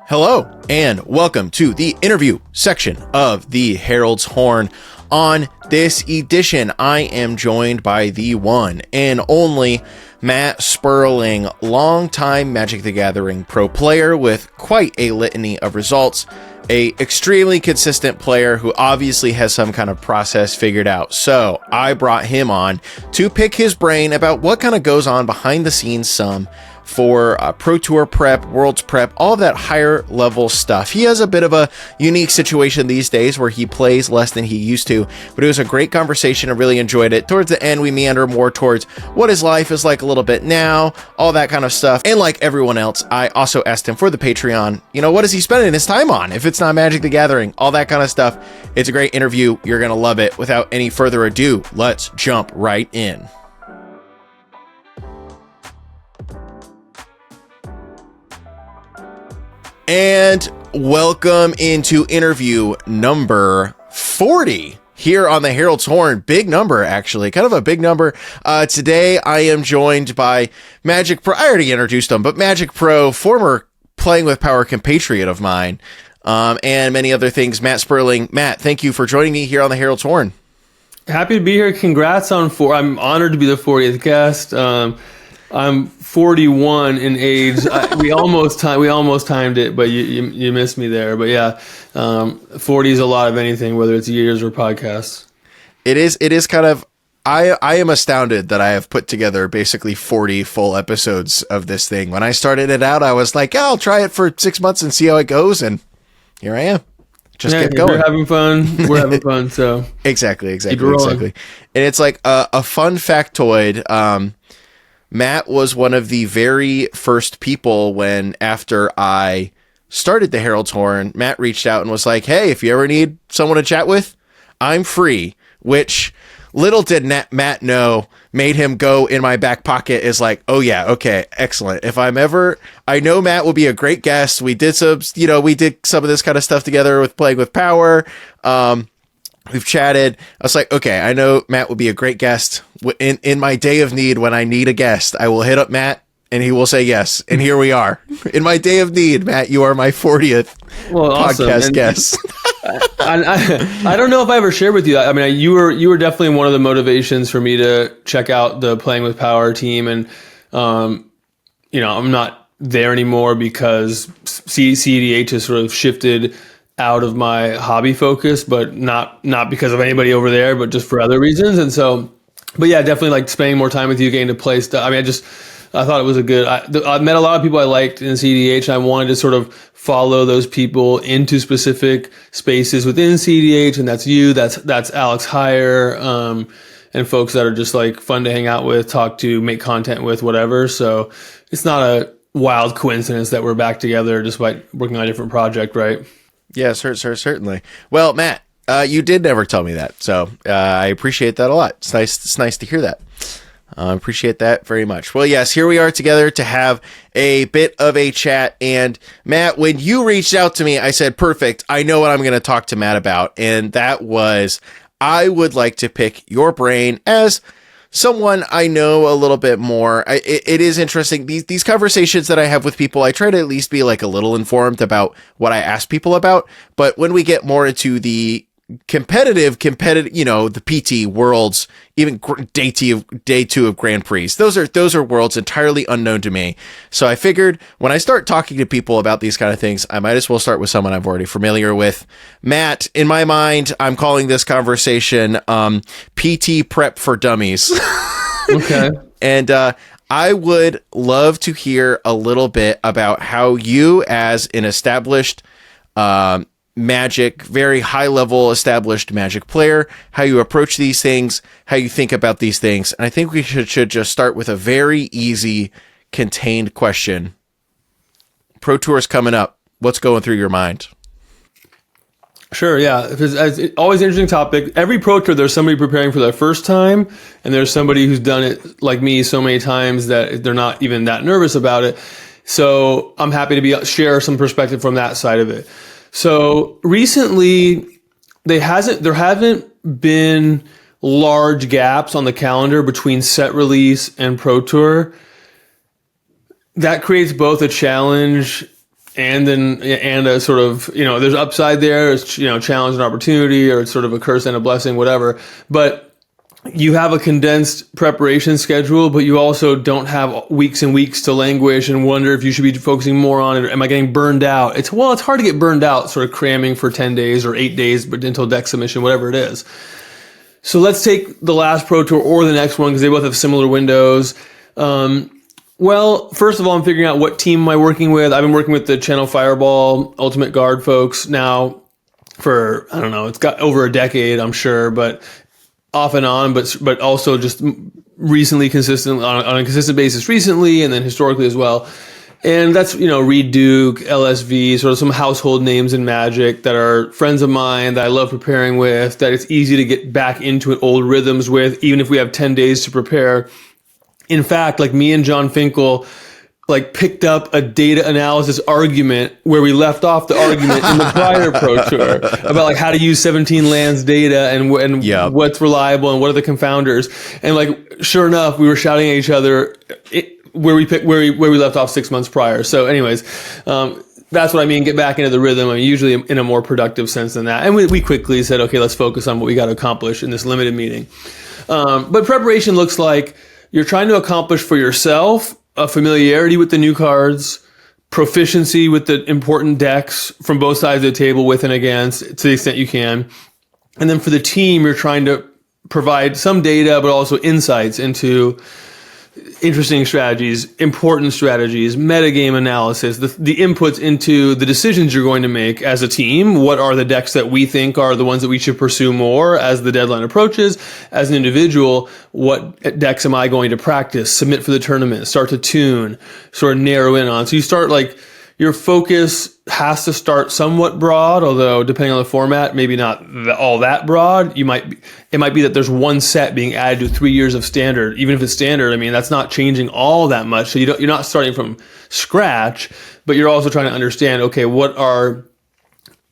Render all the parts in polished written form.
Hello, and welcome to the interview section of the Herald's Horn. On this edition, I am joined by the one and only Matt Sperling, longtime Magic the Gathering pro player with quite a litany of results, a extremely consistent player who obviously has some kind of process figured out. So I brought him on to pick his brain about what kind of goes on behind the scenes for Pro Tour prep, Worlds prep, all of that higher level stuff. He has a bit of a unique situation these days where he plays less than he used to, but it was a great conversation. I really enjoyed it. Towards the end, we meander more towards what his life is like a little bit now, all that kind of stuff. And like everyone else, I also asked him for the Patreon, what is he spending his time on if it's not Magic the Gathering, all that kind of stuff. It's a great interview. You're going to love it. Without any further ado, let's jump right in. And welcome into interview number 40 here on the Herald's Horn. Big number, actually, kind of a big number. Today, I am joined by Magic Pro. I already introduced him, but Magic Pro, former Playing with Power compatriot of mine, and many other things. Matt Sperling. Matt, thank you for joining me here on the Herald's Horn. Happy to be here. Congrats on I'm honored to be the 40th guest. I'm 41 in age. We almost timed it, but you missed me there. But yeah, 40 is a lot of anything, whether it's years or podcasts. It is kind of. I am astounded that I have put together basically 40 full episodes of this thing. When I started it out, I was like, I'll try it for 6 months and see how it goes, and here I am. Just kept going. We're having fun. We're having fun. So exactly. And it's like a fun factoid. Matt was one of the very first people after I started the Herald's Horn, Matt reached out and was like, hey, if you ever need someone to chat with, I'm free, which little did Matt know made him go in my back pocket is like, oh yeah, okay, excellent. If I'm ever, I know Matt will be a great guest. We did some of this kind of stuff together with Playing with Power. We've chatted. I was like, okay, I know Matt would be a great guest. In my day of need, when I need a guest, I will hit up Matt and he will say yes. And here we are. In my day of need, Matt, you are my 40th podcast guest. I don't know if I ever shared with you. I mean, you were definitely one of the motivations for me to check out the Playing with Power team. And, I'm not there anymore because CEDH has sort of shifted out of my hobby focus, but not because of anybody over there, but just for other reasons. And so, but yeah, definitely like spending more time with you, getting to play stuff. I mean, I thought it was I met a lot of people I liked in CDH, and I wanted to sort of follow those people into specific spaces within CDH. And that's you, that's Alex Heyer, and folks that are just like fun to hang out with, talk to, make content with, whatever. So it's not a wild coincidence that we're back together despite working on a different project, right? Yes, certainly. Well, Matt, you did never tell me that, so I appreciate that a lot. It's nice to hear that. Appreciate that very much. Well, yes, here we are together to have a bit of a chat. And Matt, when you reached out to me, I said, perfect, I know what I'm going to talk to Matt about. And that was, I would like to pick your brain as someone I know a little bit more. It is interesting. These conversations that I have with people, I try to at least be like a little informed about what I ask people about. But when we get more into the competitive, the PT worlds, even day two of Grand Prix, those are worlds entirely unknown to me. So I figured when I start talking to people about these kind of things, I might as well start with someone I'm already familiar with. Matt, in my mind, I'm calling this conversation PT prep for dummies. Okay. And I would love to hear a little bit about how you, as an established Magic, very high level established Magic player, how you approach these things, how you think about these things. And I think we should just start with a very easy, contained question. Pro Tour's coming up. What's going through your mind? Sure, yeah. It's always an interesting topic. Every Pro Tour, there's somebody preparing for their first time, and there's somebody who's done it like me so many times that they're not even that nervous about it. So I'm happy to share some perspective from that side of it. So recently, there haven't been large gaps on the calendar between set release and Pro Tour. That creates both a challenge and a sort of, there's upside there. It's, challenge and opportunity, or it's sort of a curse and a blessing, whatever. But you have a condensed preparation schedule, but you also don't have weeks and weeks to languish and wonder if you should be focusing more on it. Am I getting burned out? It's hard to get burned out sort of cramming for 10 days or 8 days, but until deck submission, whatever it is. So let's take the last Pro Tour or the next one, because they both have similar windows. Well, first of all, I'm figuring out what team am I working with. I've been working with the Channel Fireball Ultimate Guard folks now for, I don't know, it's got over a decade, I'm sure, but off and on, but also just recently consistent on a consistent basis recently, and then historically as well. And that's, Reed Duke, LSV, sort of some household names in Magic that are friends of mine that I love preparing with, that it's easy to get back into old rhythms with, even if we have 10 days to prepare. In fact, like me and John Finkel, picked up a data analysis argument where we left off the argument in the prior Pro Tour about how to use 17 lands data and what's reliable and what are the confounders. And sure enough, we were shouting at each other where we left off 6 months prior. So anyways, that's what I mean. Get back into the rhythm. I mean, usually in a more productive sense than that. And we quickly said, okay, let's focus on what we got to accomplish in this limited meeting. But preparation looks like you're trying to accomplish for yourself a familiarity with the new cards, proficiency with the important decks from both sides of the table, with and against, to the extent you can. And then for the team, you're trying to provide some data, but also insights into interesting strategies, important strategies, metagame analysis, the inputs into the decisions you're going to make as a team. What are the decks that we think are the ones that we should pursue more as the deadline approaches? As an individual, what decks am I going to practice, submit for the tournament, start to tune, sort of narrow in on? So you start your focus has to start somewhat broad, although depending on the format, maybe not all that broad. It might be that there's one set being added to 3 years of standard. Even if it's standard, I mean, that's not changing all that much. So you're not starting from scratch, but you're also trying to understand, okay, what are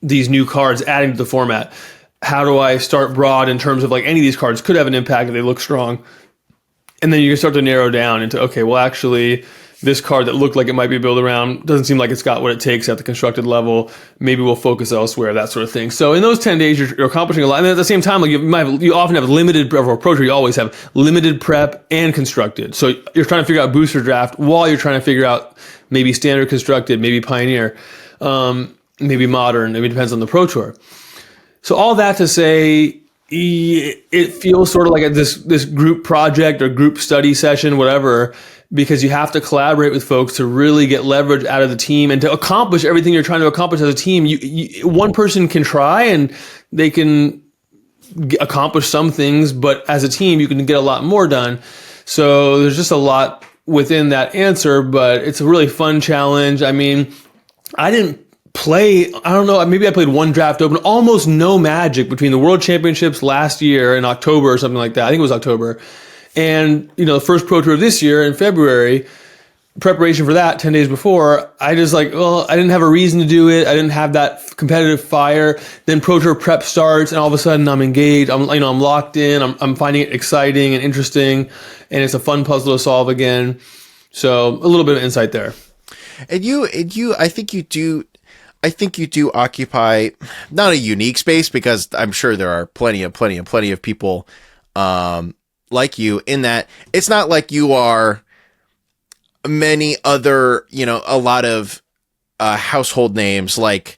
these new cards adding to the format? How do I start broad in terms of any of these cards could have an impact if they look strong? And then you can start to narrow down into, okay, well, actually, this card that looked like it might be built around doesn't seem like it's got what it takes at the constructed level. Maybe we'll focus elsewhere, that sort of thing. So in those 10 days, you're accomplishing a lot. And at the same time, you often have limited approach, or you always have limited prep and constructed. So you're trying to figure out booster draft while you're trying to figure out maybe standard constructed, maybe pioneer, maybe modern. Maybe it depends on the Pro Tour. So all that to say, it feels sort of like this group project or group study session, whatever, because you have to collaborate with folks to really get leverage out of the team and to accomplish everything you're trying to accomplish as a team. One person can try and they can accomplish some things, but as a team, you can get a lot more done. So there's just a lot within that answer, but it's a really fun challenge. I mean, I didn't play, I don't know, maybe I played one draft open, almost no Magic between the World Championships last year in October or something like that. I think it was October. And, the first Pro Tour of this year in February, preparation for that 10 days before, I just I didn't have a reason to do it. I didn't have that competitive fire. Then Pro Tour prep starts and all of a sudden I'm engaged. I'm locked in. I'm finding it exciting and interesting, and it's a fun puzzle to solve again. So a little bit of insight there. And I think you do occupy not a unique space, because I'm sure there are plenty of people, like you, in that it's not like you are many other, a lot of household names like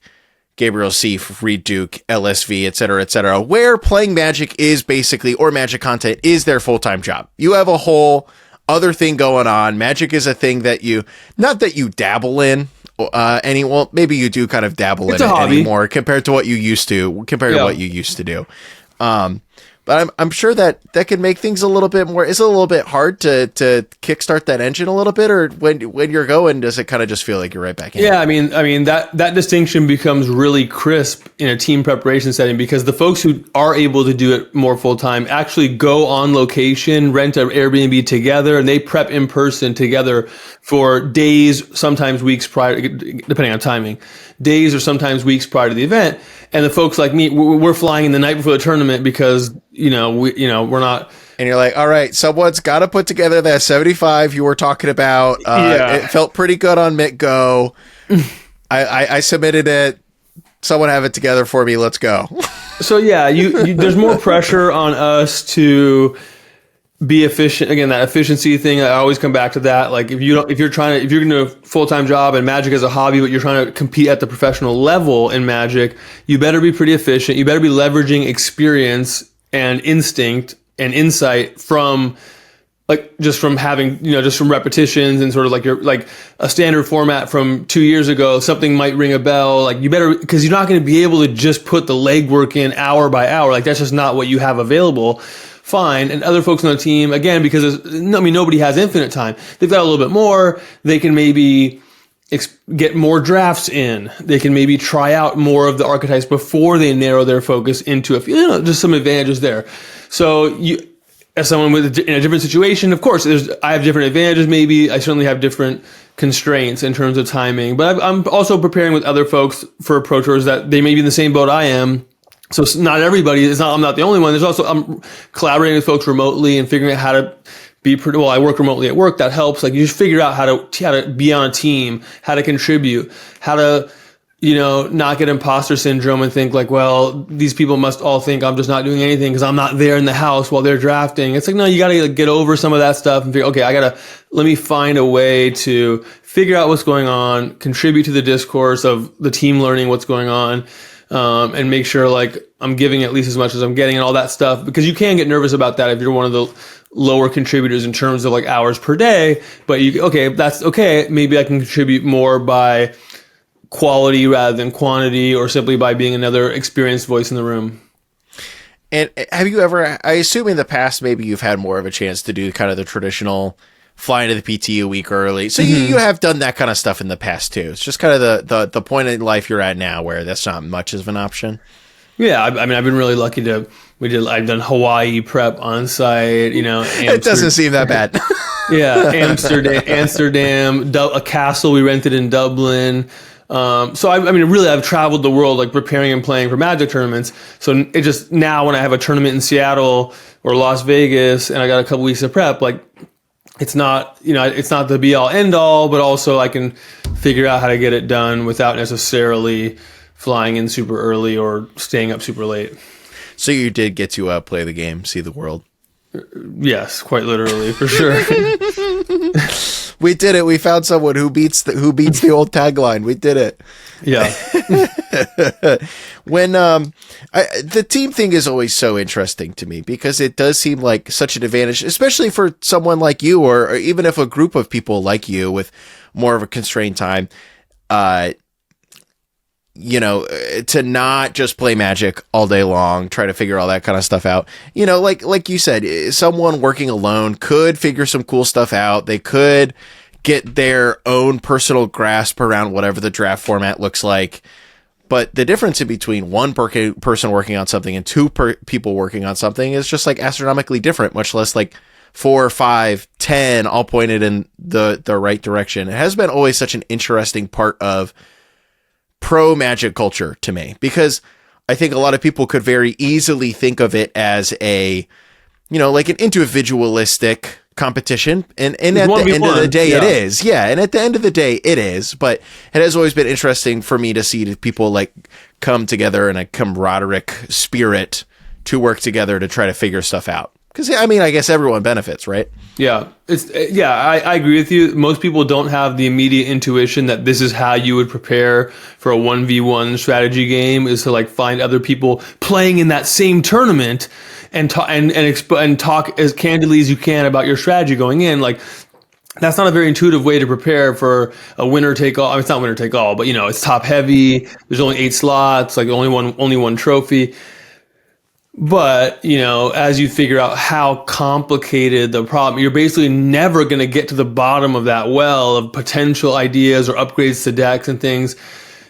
Gabriel Seif, Reed Duke, LSV, et cetera, where playing Magic is basically, or Magic content is their full-time job. You have a whole other thing going on. Magic is a thing that not that you dabble in, maybe you do kind of dabble in it anymore compared to what you used to, do. But I'm sure that can make things a little bit more. Is it a little bit hard to kickstart that engine a little bit, or when you're going, does it kind of just feel like you're right back in? Yeah, I mean that distinction becomes really crisp in a team preparation setting, because the folks who are able to do it more full time actually go on location, rent an Airbnb together, and they prep in person together for days, sometimes weeks prior, depending on timing, days or sometimes weeks prior to the event. And the folks like me, we're flying in the night before the tournament because, we're not. And you're like, all right, someone's got to put together that 75 you were talking about. It felt pretty good on Mitt Go. I submitted it. Someone have it together for me. Let's go. So yeah, there's more pressure on us to be efficient. Again, that efficiency thing, I always come back to that. Like if you're going to do a full-time job and Magic as a hobby, but you're trying to compete at the professional level in Magic, you better be pretty efficient. You better be leveraging experience and instinct and insight from like just from having, just from repetitions and sort of like your, like a standard format from 2 years ago, something might ring a bell. Like you better, because you're not going to be able to just put the legwork in hour by hour. Like that's just not what you have available. Fine. And other folks on the team, again, because nobody has infinite time. They've got a little bit more. They can maybe get more drafts in. They can maybe try out more of the archetypes before they narrow their focus into a few, just some advantages there. So as someone in a different situation, of course, I have different advantages. Maybe I certainly have different constraints in terms of timing, but I'm also preparing with other folks for Pro Tours that they may be in the same boat I am. So not everybody, I'm not the only one. I'm collaborating with folks remotely and figuring out how to be I work remotely at work. That helps. Like you just figure out how to be on a team, how to contribute, how to, not get imposter syndrome and think like, well, these people must all think I'm just not doing anything because I'm not there in the house while they're drafting. It's like, no, you got to get over some of that stuff and figure, okay, let me find a way to figure out what's going on, contribute to the discourse of the team learning what's going on, and make sure like I'm giving at least as much as I'm getting and all that stuff, because you can get nervous about that if you're one of the lower contributors in terms of like hours per day, but that's okay. Maybe I can contribute more by quality rather than quantity, or simply by being another experienced voice in the room. And have you ever, I assume in the past, maybe you've had more of a chance to do kind of the traditional flying to the PT a week early. So you have done that kind of stuff in the past too. It's just kind of the point in life you're at now where that's not much of an option. Yeah. I mean, I've been really lucky I've done Hawaii prep on site, It doesn't seem that bad. Yeah. Amsterdam, a castle we rented in Dublin. So I've traveled the world, like preparing and playing for Magic tournaments. So it just now when I have a tournament in Seattle or Las Vegas and I got a couple weeks of prep, like it's not the be all end all, but also I can figure out how to get it done without necessarily flying in super early or staying up super late. So you did get to play the game, see the world. Yes, quite literally, for sure. We did it. We found someone who beats the old tagline. We did it. Yeah. When the team thing is always so interesting to me because it does seem like such an advantage, especially for someone like you, or even if a group of people like you with more of a constrained time, to not just play Magic all day long, try to figure all that kind of stuff out. Like you said, someone working alone could figure some cool stuff out. They could get their own personal grasp around whatever the draft format looks like. But the difference in between one person working on something and two people working on something is just like astronomically different, much less like 4, 5, 10 all pointed in the right direction. It has been always such an interesting part of pro Magic culture to me, because I think a lot of people could very easily think of it as an individualistic competition. And at the end of the day, it is. Yeah. And at the end of the day, it is. But it has always been interesting for me to see people like come together in a camaraderie spirit to work together to try to figure stuff out. Because, I guess everyone benefits, right? Yeah. I agree with you. Most people don't have the immediate intuition that this is how you would prepare for a 1v1 strategy game, is to like find other people playing in that same tournament and talk as candidly as you can about your strategy going in. Like, that's not a very intuitive way to prepare for a winner take all. It's not winner take all, but it's top heavy. There's only 8 slots, like only one trophy. But, as you figure out how complicated the problem, you're basically never going to get to the bottom of that well of potential ideas or upgrades to decks and things.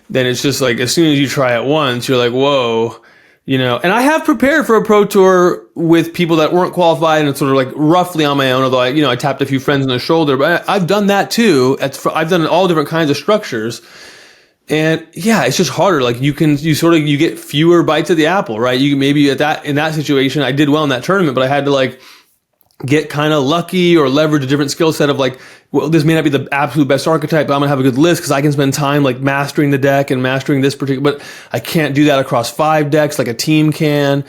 Then it's just like, as soon as you try it once, you're like, whoa, and I have prepared for a pro tour with people that weren't qualified and sort of like roughly on my own, although I tapped a few friends on the shoulder, but I've done that too. I've done all different kinds of structures. And yeah, it's just harder. Like you get fewer bites of the apple, right? You maybe in that situation, I did well in that tournament, but I had to like get kind of lucky or leverage a different skill set of like, well, this may not be the absolute best archetype, but I'm gonna have a good list because I can spend time like mastering the deck and mastering this particular, but I can't do that across 5 decks like a team can.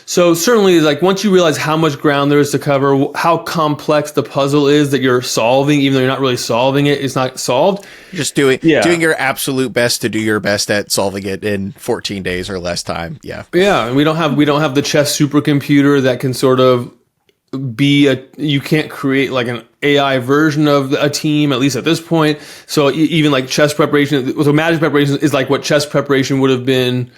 So certainly, like, once you realize how much ground there is to cover, how complex the puzzle is that you're solving, even though you're not really solving it, it's not solved. You're just doing your absolute best to do your best at solving it in 14 days or less time. Yeah. Yeah, and we don't have the chess supercomputer that can sort of you can't create like an AI version of a team, at least at this point. So even like chess preparation, so magic preparation is like what chess preparation would have been,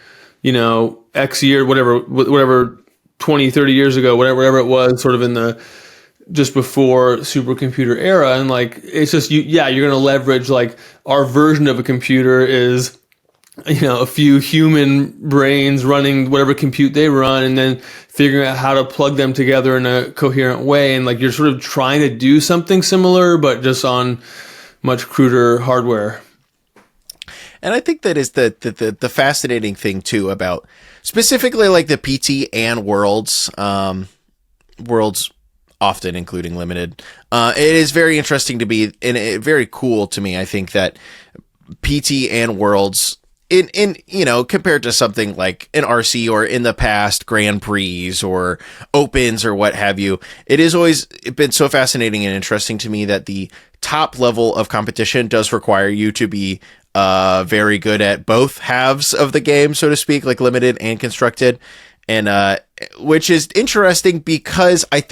X year, whatever 20, 30 years ago, whatever it was, sort of in the just before supercomputer era. And like, it's just, you're going to leverage like our version of a computer is, a few human brains running whatever compute they run and then figuring out how to plug them together in a coherent way. And like, you're sort of trying to do something similar, but just on much cruder hardware. And I think that is the fascinating thing too about specifically like the PT and Worlds, Worlds often including Limited. It is very interesting to be and very cool to me. I think that PT and Worlds in compared to something like an RC or in the past Grand Prix or Opens or what have you, it has always been so fascinating and interesting to me that the top level of competition does require you to be very good at both halves of the game, so to speak, like Limited and Constructed. And which is interesting because I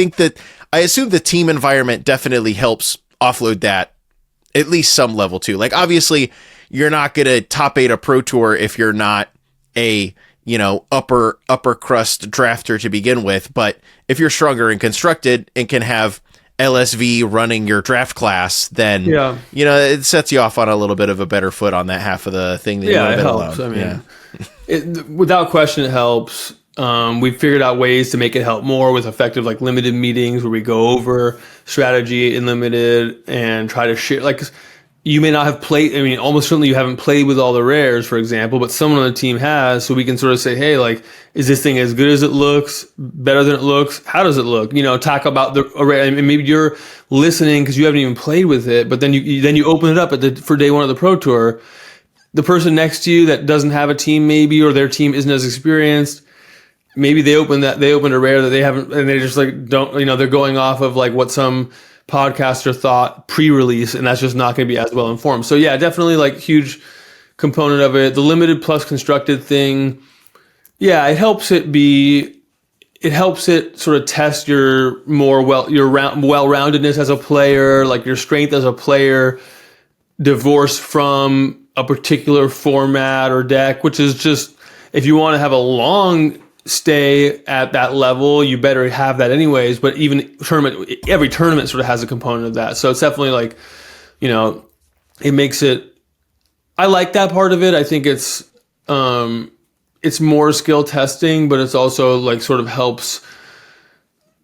assume the team environment definitely helps offload that at least some level too. Like obviously you're not going to top 8 a pro tour if you're not a, upper crust drafter to begin with. But if you're stronger and Constructed and can have LSV running your draft class, then, it sets you off on a little bit of a better foot on that half of the thing. That it helps. Alone. I mean, without question, it helps. We've figured out ways to make it help more with effective, like limited meetings where we go over strategy in Limited and try to share, like, you may not have played, almost certainly you haven't played with all the rares, for example, but someone on the team has, so we can sort of say, hey, like, is this thing as good as it looks, better than it looks? How does it look? Talk about the array. And maybe you're listening because you haven't even played with it, but then you open it up for day 1 of the Pro Tour. The person next to you that doesn't have a team maybe, or their team isn't as experienced, maybe they opened a rare that they haven't, and they just like don't, they're going off of like what some podcaster thought pre-release, and that's just not going to be as well informed. So yeah, definitely like huge component of it. The Limited plus Constructed thing, yeah, it helps it sort of test your well-roundedness as a player, like your strength as a player, divorced from a particular format or deck, which is just, if you want to have a long stay at that level, you better have that anyways. But even every tournament sort of has a component of that. So it's definitely like, it makes it, I like that part of it. I think it's more skill testing, but it's also like sort of helps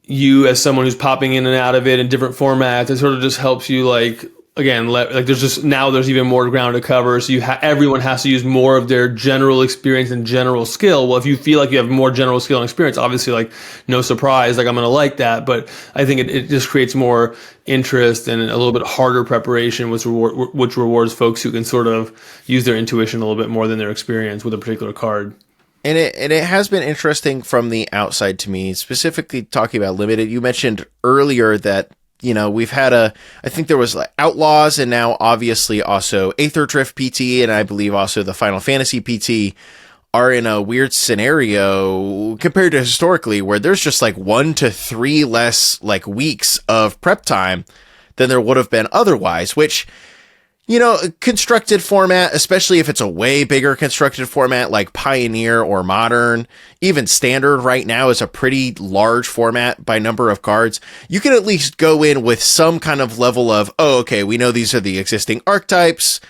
you as someone who's popping in and out of it in different formats. It sort of just helps you like, again, like there's even more ground to cover. So everyone has to use more of their general experience and general skill. Well, if you feel like you have more general skill and experience, obviously, like, no surprise, like I'm going to like that. But I think it just creates more interest and a little bit harder preparation, which rewards folks who can sort of use their intuition a little bit more than their experience with a particular card. And it has been interesting from the outside to me, specifically talking about Limited. You mentioned earlier that, we've had I think there was like Outlaws and now obviously also Aether Drift PT and I believe also the Final Fantasy PT are in a weird scenario compared to historically where there's just like 1 to 3 less like weeks of prep time than there would have been otherwise, which, constructed format, especially if it's a way bigger constructed format like Pioneer or Modern, even Standard right now is a pretty large format by number of cards. You can at least go in with some kind of level of, okay, we know these are the existing archetypes.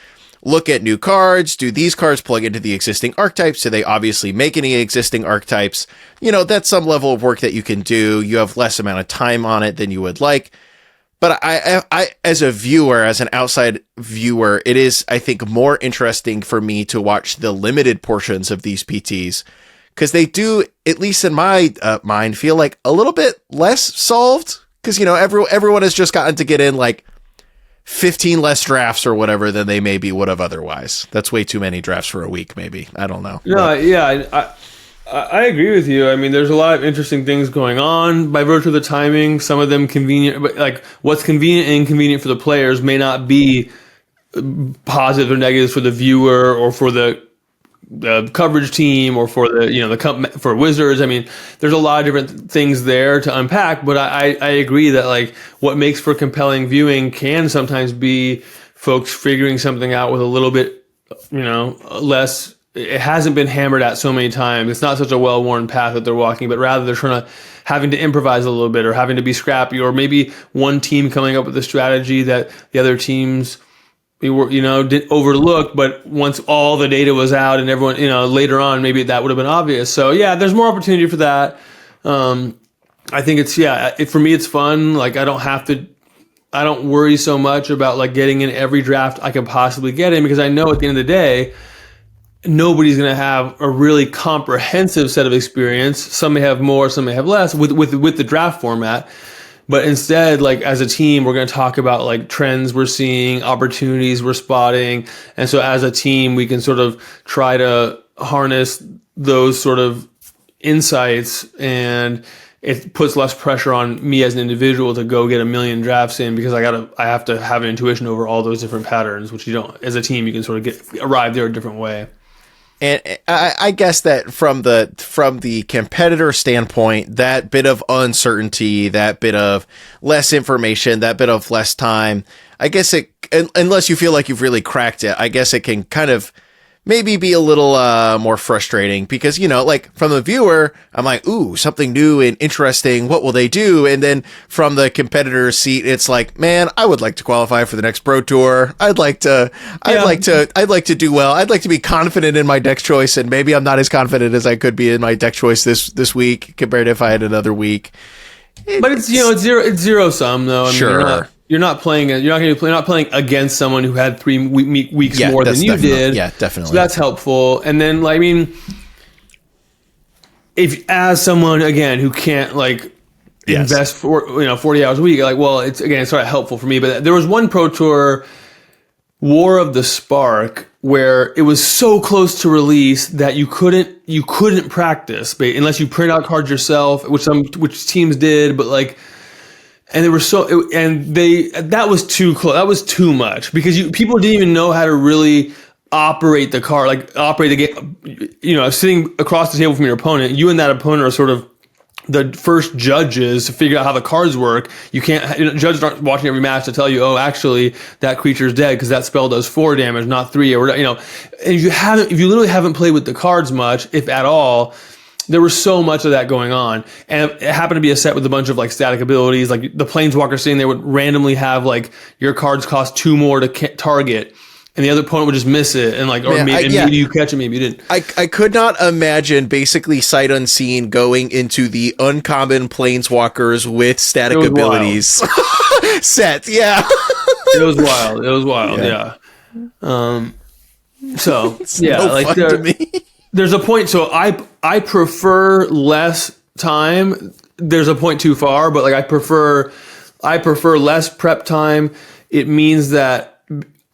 Look at new cards. Do these cards plug into the existing archetypes? Do they obviously make any existing archetypes? That's some level of work that you can do. You have less amount of time on it than you would like. But I, as a viewer, as an outside viewer, it is, I think, more interesting for me to watch the limited portions of these PTs because they do, at least in my mind, feel like a little bit less solved because, everyone has just gotten to get in like 15 less drafts or whatever than they maybe would have otherwise. That's way too many drafts for a week, maybe. I don't know. No, yeah, I agree with you. I mean, there's a lot of interesting things going on by virtue of the timing. Some of them convenient, but like what's convenient and inconvenient for the players may not be positive or negative for the viewer or for the coverage team or for for Wizards. I mean, there's a lot of different things there to unpack, but I agree that like what makes for compelling viewing can sometimes be folks figuring something out with a little bit, less. It hasn't been hammered at so many times. It's not such a well-worn path that they're walking, but rather they're having to improvise a little bit or having to be scrappy, or maybe one team coming up with a strategy that the other teams didn't overlook, but once all the data was out and everyone, later on, maybe that would have been obvious. So yeah, there's more opportunity for that. I think for me, it's fun. Like I don't worry so much about like getting in every draft I could possibly get in, because I know at the end of the day, nobody's going to have a really comprehensive set of experience. Some may have more, some may have less with the draft format. But instead, like as a team, we're going to talk about like trends we're seeing, opportunities we're spotting. And so as a team, we can sort of try to harness those sort of insights, and it puts less pressure on me as an individual to go get a million drafts in, because I have to have an intuition over all those different patterns, which you don't, as a team, you can sort of arrive there a different way. And I guess that from the competitor standpoint, that bit of uncertainty, that bit of less information, that bit of less time, I guess unless you feel like you've really cracked it, I guess it can kind of maybe be a little more frustrating, because, like from the viewer, I'm like, ooh, something new and interesting. What will they do? And then from the competitor's seat, it's like, man, I would like to qualify for the next Pro Tour. I'd like to do well. I'd like to be confident in my deck choice. And maybe I'm not as confident as I could be in my deck choice this week compared to if I had another week. But it's zero sum though. I mean, sure. You're not playing against someone who had 3 weeks more than you did. Yeah, definitely. So that's helpful. And then, like, I mean, if as someone again who can't invest for 40 hours a week, like, well, it's sort of helpful for me. But there was one Pro Tour, War of the Spark, where it was so close to release that you couldn't practice unless you print out cards yourself, which teams did, but like. And that was too close. That was too much, because people didn't even know how to really operate the card, like operate the game. Sitting across the table from your opponent, you and that opponent are sort of the first judges to figure out how the cards work. You can't, judges aren't watching every match to tell you, oh, actually that creature's dead because that spell does 4 damage, not 3, or and if you literally haven't played with the cards much, if at all. There was so much of that going on, and it happened to be a set with a bunch of like static abilities. Like the Planeswalker sitting there would randomly have like your cards cost 2 more to target, and the other opponent would just miss it, and maybe you catch it, maybe you didn't. I could not imagine basically sight unseen going into the uncommon Planeswalkers with static abilities set. Yeah, it was wild. Yeah. So it's yeah, no fun to me. There's a point. So I prefer less time. There's a point too far, but like I prefer less prep time. It means that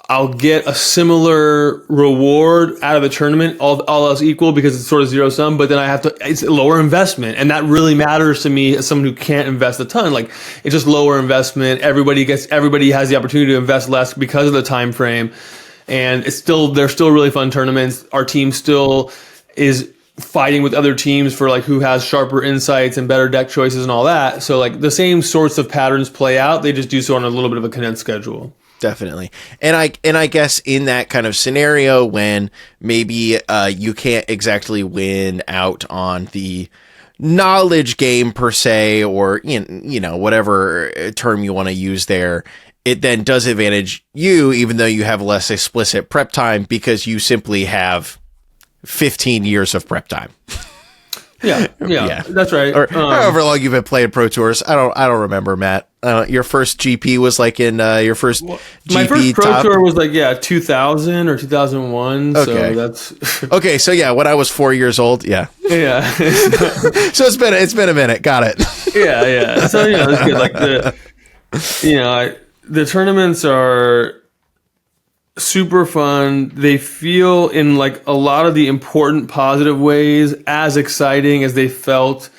I'll get a similar reward out of the tournament, all else equal, because it's sort of zero sum. But then it's a lower investment, and that really matters to me as someone who can't invest a ton. Like it's just lower investment. Everybody has the opportunity to invest less because of the time frame. And they're still really fun tournaments. Our team still is fighting with other teams for like who has sharper insights and better deck choices and all that. So like the same sorts of patterns play out. They just do so on a little bit of a condensed schedule. Definitely. And I guess in that kind of scenario when maybe you can't exactly win out on the knowledge game per se, or whatever term you want to use there, it then does advantage you, even though you have less explicit prep time, because you simply have 15 years of prep time. Yeah, that's right. Or however long you've been playing Pro Tours. I don't remember, Matt. Your first GP was like in your first GP my first Pro top? Tour was like 2000 or 2001. Okay. So that's okay. So yeah, when I was 4 years old, yeah. So it's been a minute. Got it. yeah. So it's good. Like the tournaments are super fun. They feel in like a lot of the important positive ways as exciting as they felt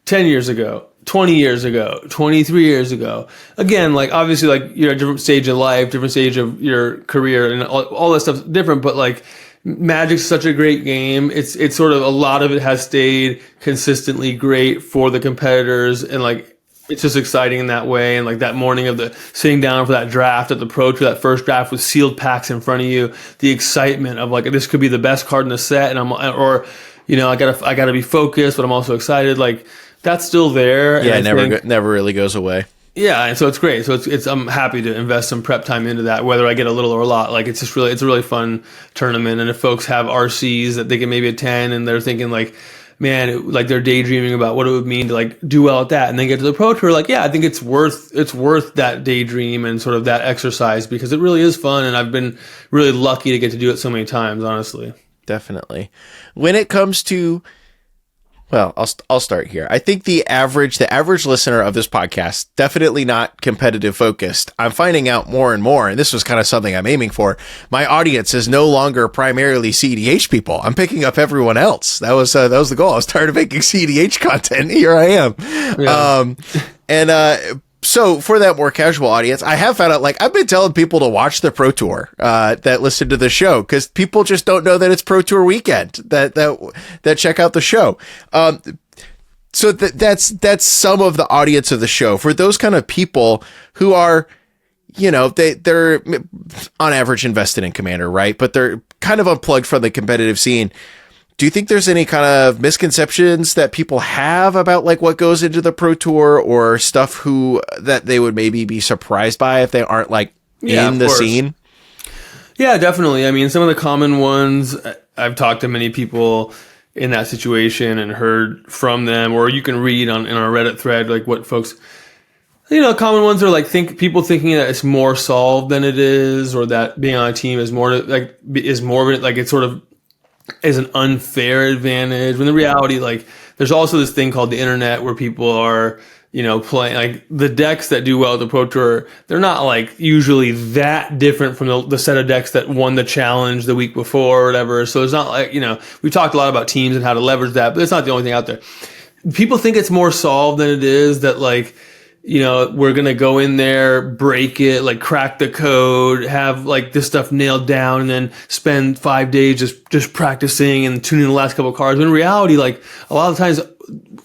10 years ago, 20 years ago, 23 years ago. Again, like obviously like you're at a different stage of life, different stage of your career, and all that stuff's different, but like Magic's such a great game. It's sort of a lot of it has stayed consistently great for the competitors, and like it's just exciting in that way. And like that morning of the sitting down for that draft at the Pro Tour, that first draft with sealed packs in front of you, the excitement of like this could be the best card in the set, and I gotta be focused, but I'm also excited. Like that's still there. Yeah, it never really goes away. Yeah, and so it's great. So it's I'm happy to invest some prep time into that, whether I get a little or a lot. Like it's a really fun tournament, and if folks have RCs that they can maybe attend, and they're thinking like, man, like they're daydreaming about what it would mean to like do well at that, and then get to the Pro Tour, like I think it's worth that daydream and sort of that exercise, because it really is fun, and I've been really lucky to get to do it so many times, honestly. Definitely. When it comes to, well, I'll start here. I think the average listener of this podcast, definitely not competitive focused. I'm finding out more and more, and this was kind of something I'm aiming for. My audience is no longer primarily CDH people. I'm picking up everyone else. That was the goal. I was tired of making CDH content. Here I am. Yeah. So for that more casual audience, I have found out, like, I've been telling people to watch the Pro Tour, that listen to the show, because people just don't know that it's Pro Tour weekend, that check out the show. So that's some of the audience of the show. For those kind of people who are, they're on average invested in Commander, right? But they're kind of unplugged from the competitive scene. Do you think there's any kind of misconceptions that people have about like what goes into the Pro Tour, or stuff that they would maybe be surprised by if they aren't like in the scene? Yeah, definitely. I mean, some of the common ones, I've talked to many people in that situation and heard from them, or you can read in our Reddit thread, like what folks, common ones are like people thinking that it's more solved than it is, or that being on a team is more of it, like it's sort of is an unfair advantage, when the reality, like there's also this thing called the internet where people are, playing like the decks that do well at the Pro Tour. They're not like usually that different from the set of decks that won the challenge the week before or whatever. So it's not like, we've talked a lot about teams and how to leverage that, but it's not the only thing out there. People think it's more solved than it is, that like, we're going to go in there, break it, like crack the code, have like this stuff nailed down, and then spend 5 days just practicing and tuning the last couple of cards. When in reality, like a lot of times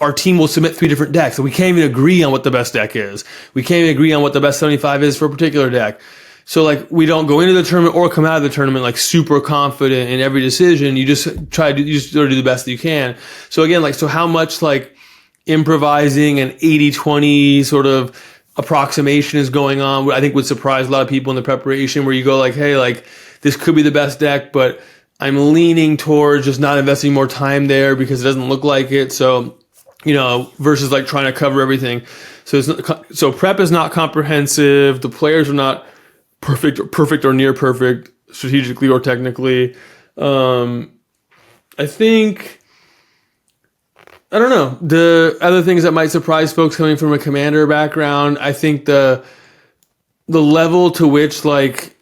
our team will submit 3 different decks, and we can't even agree on what the best deck is. We can't even agree on what the best 75 is for a particular deck. So like we don't go into the tournament or come out of the tournament like super confident in every decision. You just sort of do the best that you can. So again, like, so how much like improvising and 80-20 sort of approximation is going on, I think would surprise a lot of people in the preparation, where you go like, hey, like this could be the best deck, but I'm leaning towards just not investing more time there because it doesn't look like it. So, versus like trying to cover everything. So prep is not comprehensive. The players are not perfect or near perfect strategically or technically. I think, I don't know. The other things that might surprise folks coming from a Commander background, I think the level to which like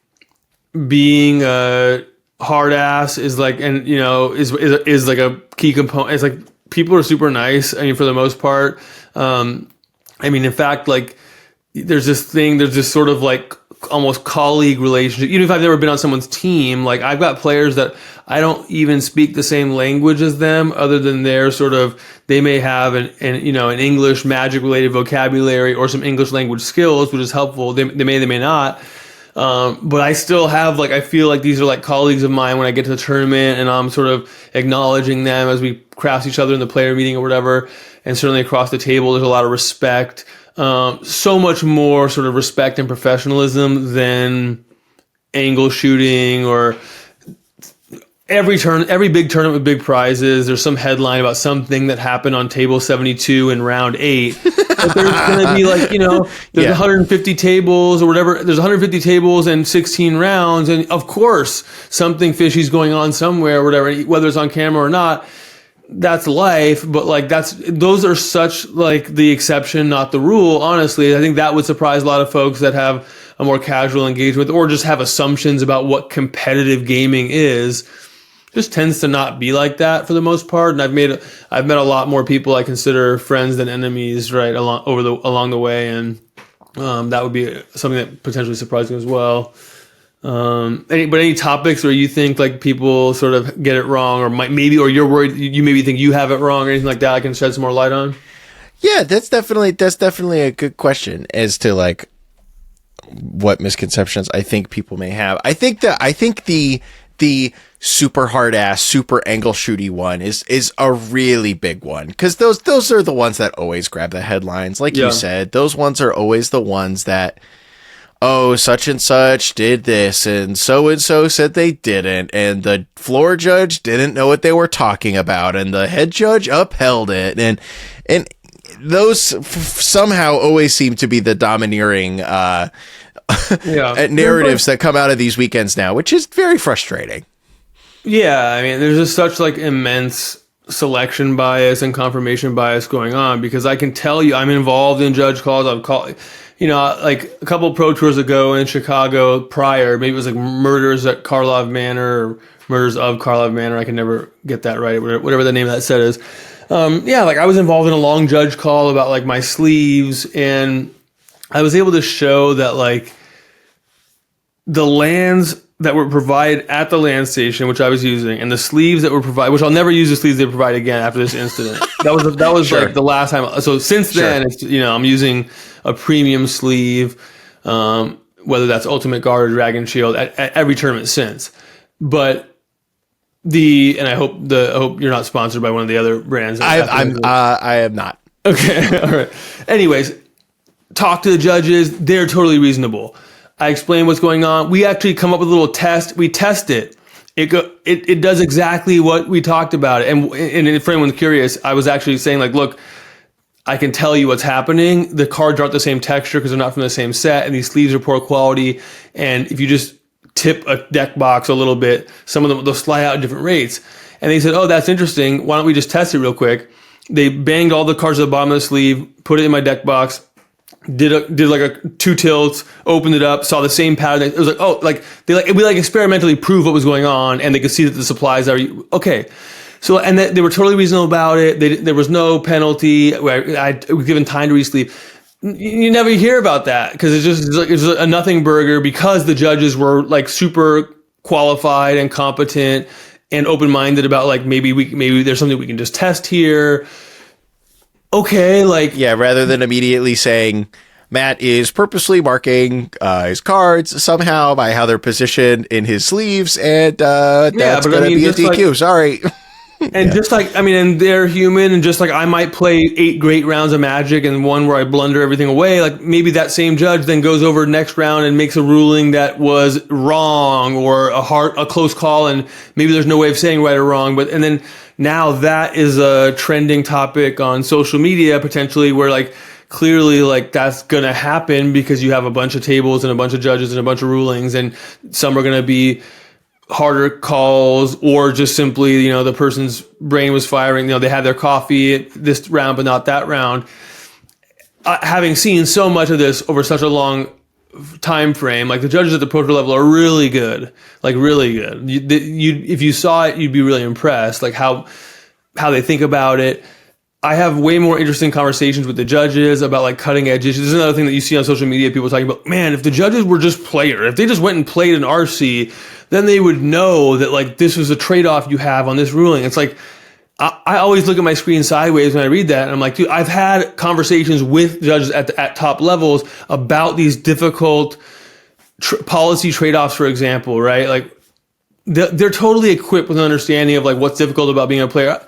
being a hard ass is like, and is like a key component. It's like people are super nice. I mean, for the most part. In fact, like there's this sort of like almost colleague relationship. Even if I've never been on someone's team, like I've got players that I don't even speak the same language as them, other than their sort of, they may have an English Magic related vocabulary or some English language skills, which is helpful. They may not. But I still have like, I feel like these are like colleagues of mine when I get to the tournament, and I'm sort of acknowledging them as we cross each other in the player meeting or whatever. And certainly across the table, there's a lot of respect. So much more sort of respect and professionalism than angle shooting or every big tournament with big prizes, there's some headline about something that happened on table 72 in round 8. But there's going to be like, there's 150 tables or whatever. There's 150 tables and 16 rounds. And of course, something fishy's going on somewhere or whatever, whether it's on camera or not. That's life. But like, those are such like the exception, not the rule. Honestly, I think that would surprise a lot of folks that have a more casual engagement or just have assumptions about what competitive gaming is. Just tends to not be like that for the most part, and I've met a lot more people I consider friends than enemies right along the way, and that would be something that potentially surprising as well. Any topics where you think like people sort of get it wrong, or or you're worried you maybe think you have it wrong, or anything like that? I can shed some more light on. Yeah, that's definitely a good question as to like what misconceptions I think people may have. I think the super hard ass, super angle shooty one is a really big one, because those are the ones that always grab the headlines. Like you said, those ones are always the ones that, oh, such and such did this and so said they didn't, and the floor judge didn't know what they were talking about, and the head judge upheld it, and those somehow always seem to be the domineering narratives that come out of these weekends now, which is very frustrating. Yeah, I mean, there's just such like immense selection bias and confirmation bias going on, because I can tell you I'm involved in judge calls. I've called, like a couple Pro Tours ago in Chicago prior, maybe it was like Murders at Karlov Manor or Murders of Karlov Manor. I can never get that right, whatever the name of that set is. Like I was involved in a long judge call about like my sleeves, and I was able to show that like the lands that were provided at the land station, which I was using, and the sleeves that were provided, which I'll never use the sleeves they provide again after this incident. That was sure. Like the last time. So since then, it's, I'm using a premium sleeve, whether that's Ultimate Guard or Dragon Shield at every tournament since. But I hope you're not sponsored by one of the other brands. I am not. Okay. All right. Anyways, talk to the judges. They're totally reasonable. I explain what's going on. We actually come up with a little test. We test it. It does exactly what we talked about. And if anyone's curious, I was actually saying like, look, I can tell you what's happening. The cards aren't the same texture because they're not from the same set, and these sleeves are poor quality. And if you just tip a deck box a little bit, some of them, they'll slide out at different rates. And they said, oh, that's interesting. Why don't we just test it real quick? They banged all the cards at the bottom of the sleeve, put it in my deck box, did like a 2 tilts, opened it up, saw the same pattern. It was like, oh, like we experimentally proved what was going on, and they could see that the supplies are okay. So, and they were totally reasonable about it. There was no penalty. I was given time to resleeve. You never hear about that because it's a nothing burger, because the judges were like super qualified and competent and open-minded about like maybe there's something we can just test here. Okay, rather than immediately saying Matt is purposely marking his cards somehow by how they're positioned in his sleeves, and that's going to be a DQ. Sorry. And and they're human, and just like I might play 8 great rounds of Magic and one where I blunder everything away, like maybe that same judge then goes over next round and makes a ruling that was wrong or a close call, and maybe there's no way of saying right or wrong, and then now that is a trending topic on social media potentially, where like clearly like that's going to happen because you have a bunch of tables and a bunch of judges and a bunch of rulings, and some are going to be harder calls, or just simply, the person's brain was firing, they had their coffee this round, but not that round. Having seen so much of this over such a long time frame, like the judges at the Pro Tour level are really good, like really good. If you saw it, you'd be really impressed, like how they think about it. I have way more interesting conversations with the judges about like cutting edge issues. This is another thing that you see on social media, people talking about, man, if the judges were just if they just went and played an RC, then they would know that like this was a trade-off you have on this ruling. It's like, I always look at my screen sideways when I read that, and I'm like, dude, I've had conversations with judges at top levels about these difficult policy trade-offs, for example, right? Like they're totally equipped with an understanding of like what's difficult about being a player.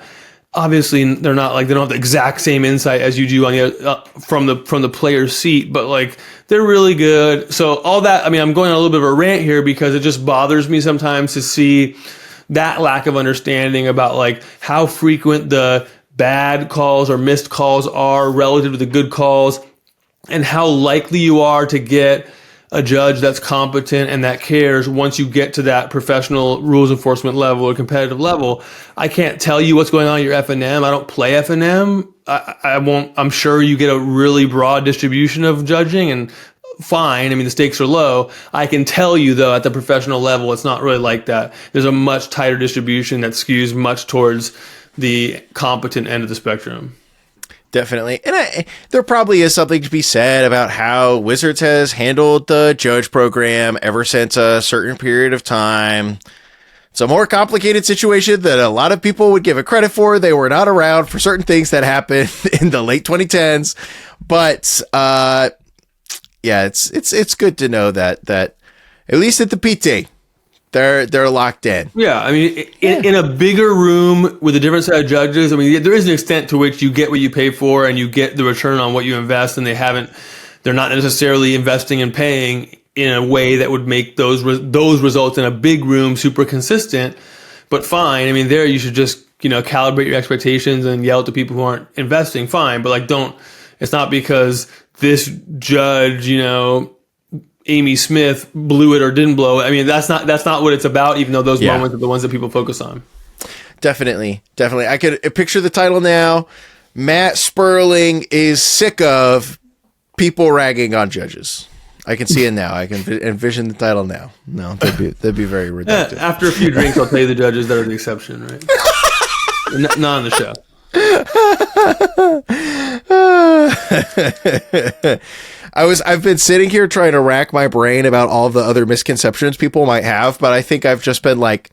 Obviously, they're not like, they don't have the exact same insight as you do on the from the player's seat, but like they're really good. So all that, I'm going on a little bit of a rant here because it just bothers me sometimes to see that lack of understanding about like how frequent the bad calls or missed calls are relative to the good calls, and how likely you are to get a judge that's competent and that cares once you get to that professional rules enforcement level or competitive level. I can't tell you what's going on at your F&M. I don't play F&M. I won't. I'm sure you get a really broad distribution of judging, and fine. I mean, the stakes are low. I can tell you though, at the professional level, it's not really like that. There's a much tighter distribution that skews much towards the competent end of the spectrum. Definitely. And there probably is something to be said about how Wizards has handled the judge program ever since a certain period of time. It's a more complicated situation than a lot of people would give it credit for. They were not around for certain things that happened in the late 2010s. But yeah, it's good to know that at least at the PT, they're locked in. Yeah, I mean, in a bigger room with a different set of judges, I mean, there is an extent to which you get what you pay for and you get the return on what you invest, and they're not necessarily investing and paying in a way that would make those results in a big room super consistent. But fine, I mean, there you should just, calibrate your expectations and yell at the people who aren't investing. Fine, but like it's not because this judge, Amy Smith blew it or didn't blow it. I mean, that's not what it's about, even though those moments are the ones that people focus on. Definitely. I could picture the title now. Matt Sperling is sick of people ragging on judges. I can see it now. I can envision the title now. No, that'd be very reductive. After a few drinks, I'll tell you the judges that are the exception, right? Not on the show. I've been sitting here trying to rack my brain about all of the other misconceptions people might have, but I think I've just been like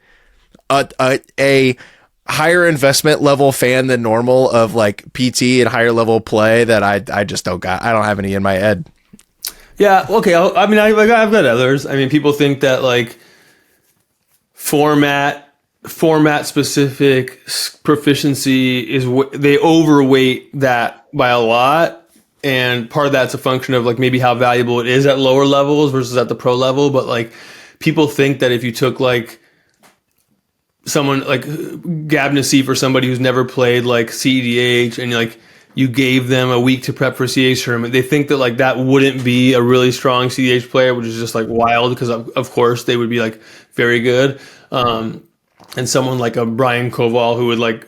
a higher investment level fan than normal of like PT and higher level play that I just don't have any in my head. Yeah. Okay. I've got others. I mean, people think that like format specific proficiency they overweight that by a lot. And part of that's a function of like maybe how valuable it is at lower levels versus at the pro level. But like people think that if you took like someone like Gab Nassif or somebody who's never played like CEDH and like you gave them a week to prep for CEDH tournament, they think that like that wouldn't be a really strong CEDH player, which is just like wild because of course they would be like very good. And someone like a Brian Koval who would like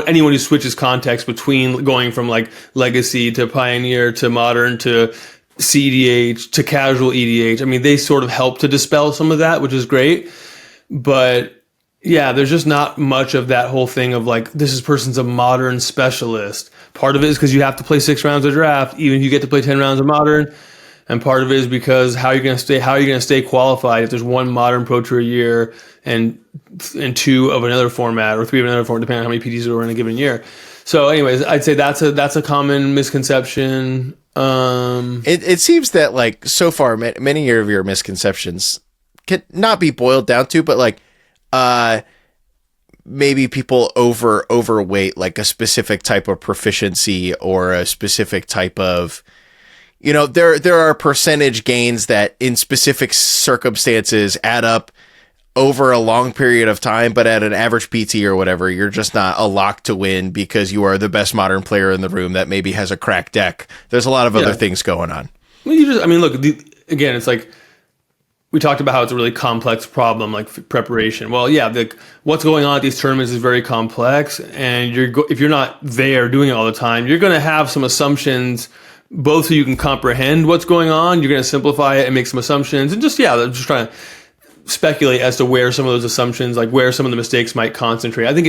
anyone who switches context between going from like legacy to pioneer to modern to CEDH to casual EDH. I mean, they sort of help to dispel some of that, which is great. But yeah, there's just not much of that whole thing of like, this person's a modern specialist. Part of it is because you have to play 6 rounds of draft, even if you get to play 10 rounds of modern. And part of it is because how are you going to stay qualified if there's 1 modern pro tour a year and 2 of another format or 3 of another format, depending on how many PTs there were in a given year. So anyways, I'd say that's a common misconception. It seems that like so far, many of your misconceptions can not be boiled down to, but like, maybe people overweight like a specific type of proficiency or a specific type of, there are percentage gains that in specific circumstances add up over a long period of time, but at an average PT or whatever, you're just not a lock to win because you are the best modern player in the room that maybe has a cracked deck. There's a lot of other things going on. Well, look, again, it's like we talked about how it's a really complex problem, like preparation. Well, yeah, what's going on at these tournaments is very complex, and if you're not there doing it all the time, you're going to have some assumptions, both so you can comprehend what's going on. You're going to simplify it and make some assumptions, and just trying to speculate as to where some of those assumptions, like where some of the mistakes might concentrate. I think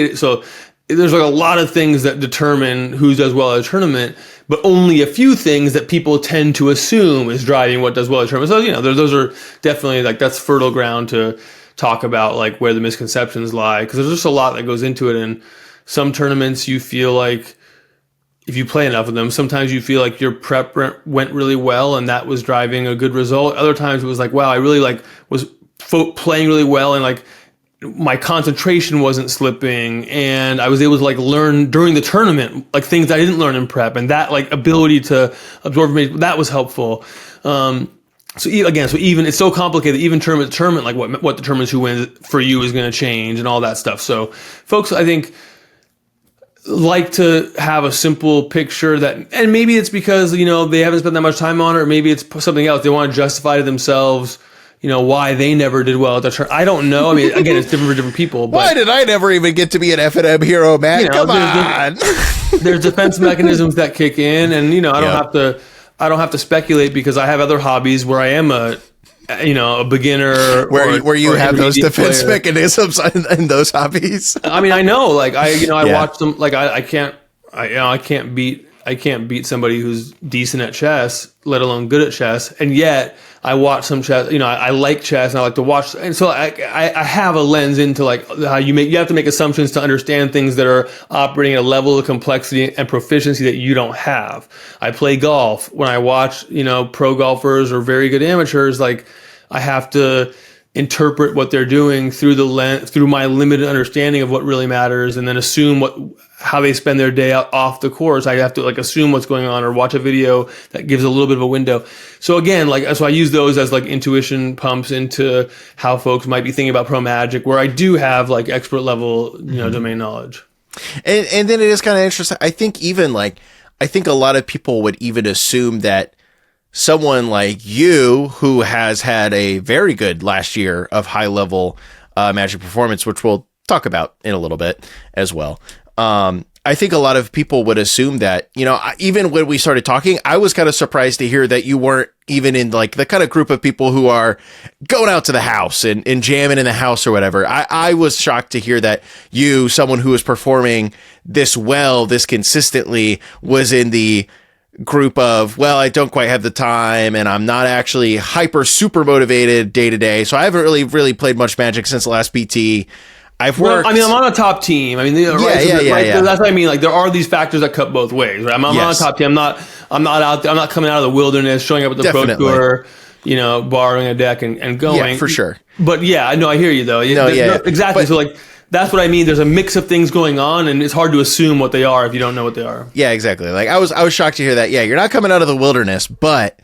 there's like a lot of things that determine who does well at a tournament, but only a few things that people tend to assume is driving what does well at a tournament. So, those are definitely like, that's fertile ground to talk about like where the misconceptions lie. Cause there's just a lot that goes into it. And some tournaments you feel like if you play enough of them, sometimes you feel like your prep went really well and that was driving a good result. Other times it was like, wow, I really like was playing really well and like my concentration wasn't slipping and I was able to like learn during the tournament like things I didn't learn in prep, and that like ability to absorb information, that was helpful. So even it's so complicated. Even tournament, like what determines who wins for you is going to change and all that stuff. So, folks, I think like to have a simple picture that, and maybe it's because they haven't spent that much time on it, or maybe it's something else. They want to justify to themselves, why they never did well at the tournament. I don't know. I mean, again, it's different for different people. But, why did I never even get to be an F&M hero, Matt? Come on. There's defense mechanisms that kick in, and I don't have to speculate because I have other hobbies where I am a beginner where you have those defense mechanisms in those hobbies. I mean, I know, like I watch them, like I can't beat somebody who's decent at chess, let alone good at chess, and yet I watch some chess. I like chess and I like to watch, and so I have a lens into like how you have to make assumptions to understand things that are operating at a level of complexity and proficiency that you don't have. I play golf. When I watch pro golfers or very good amateurs, like I have to interpret what they're doing through my limited understanding of what really matters, and then assume how they spend their day out off the course. I have to like assume what's going on or watch a video that gives a little bit of a window. So again, so I use those as like intuition pumps into how folks might be thinking about pro magic, where I do have like expert level, domain knowledge. And then it is kind of interesting. I think a lot of people would even assume that someone like you, who has had a very good last year of high level Magic performance, which we'll talk about in a little bit as well. I think a lot of people would assume that, even when we started talking, I was kind of surprised to hear that you weren't even in like the kind of group of people who are going out to the house and jamming in the house or whatever. I was shocked to hear that you, someone who was performing this well, this consistently, was in the group of, well, I don't quite have the time and I'm not actually super motivated day to day. So I haven't really played much Magic since the last PT. I've worked. I'm on a top team. I mean, that's what I mean. Like, there are these factors that cut both ways. Right? I'm on a top team. I'm not out there. I'm not coming out of the wilderness, showing up at the Pro Tour, borrowing a deck and going. Yeah, for sure. But yeah, I know. I hear you though. Exactly. But, so like, that's what I mean. There's a mix of things going on, and it's hard to assume what they are if you don't know what they are. Yeah, exactly. Like I was shocked to hear that. Yeah, you're not coming out of the wilderness, but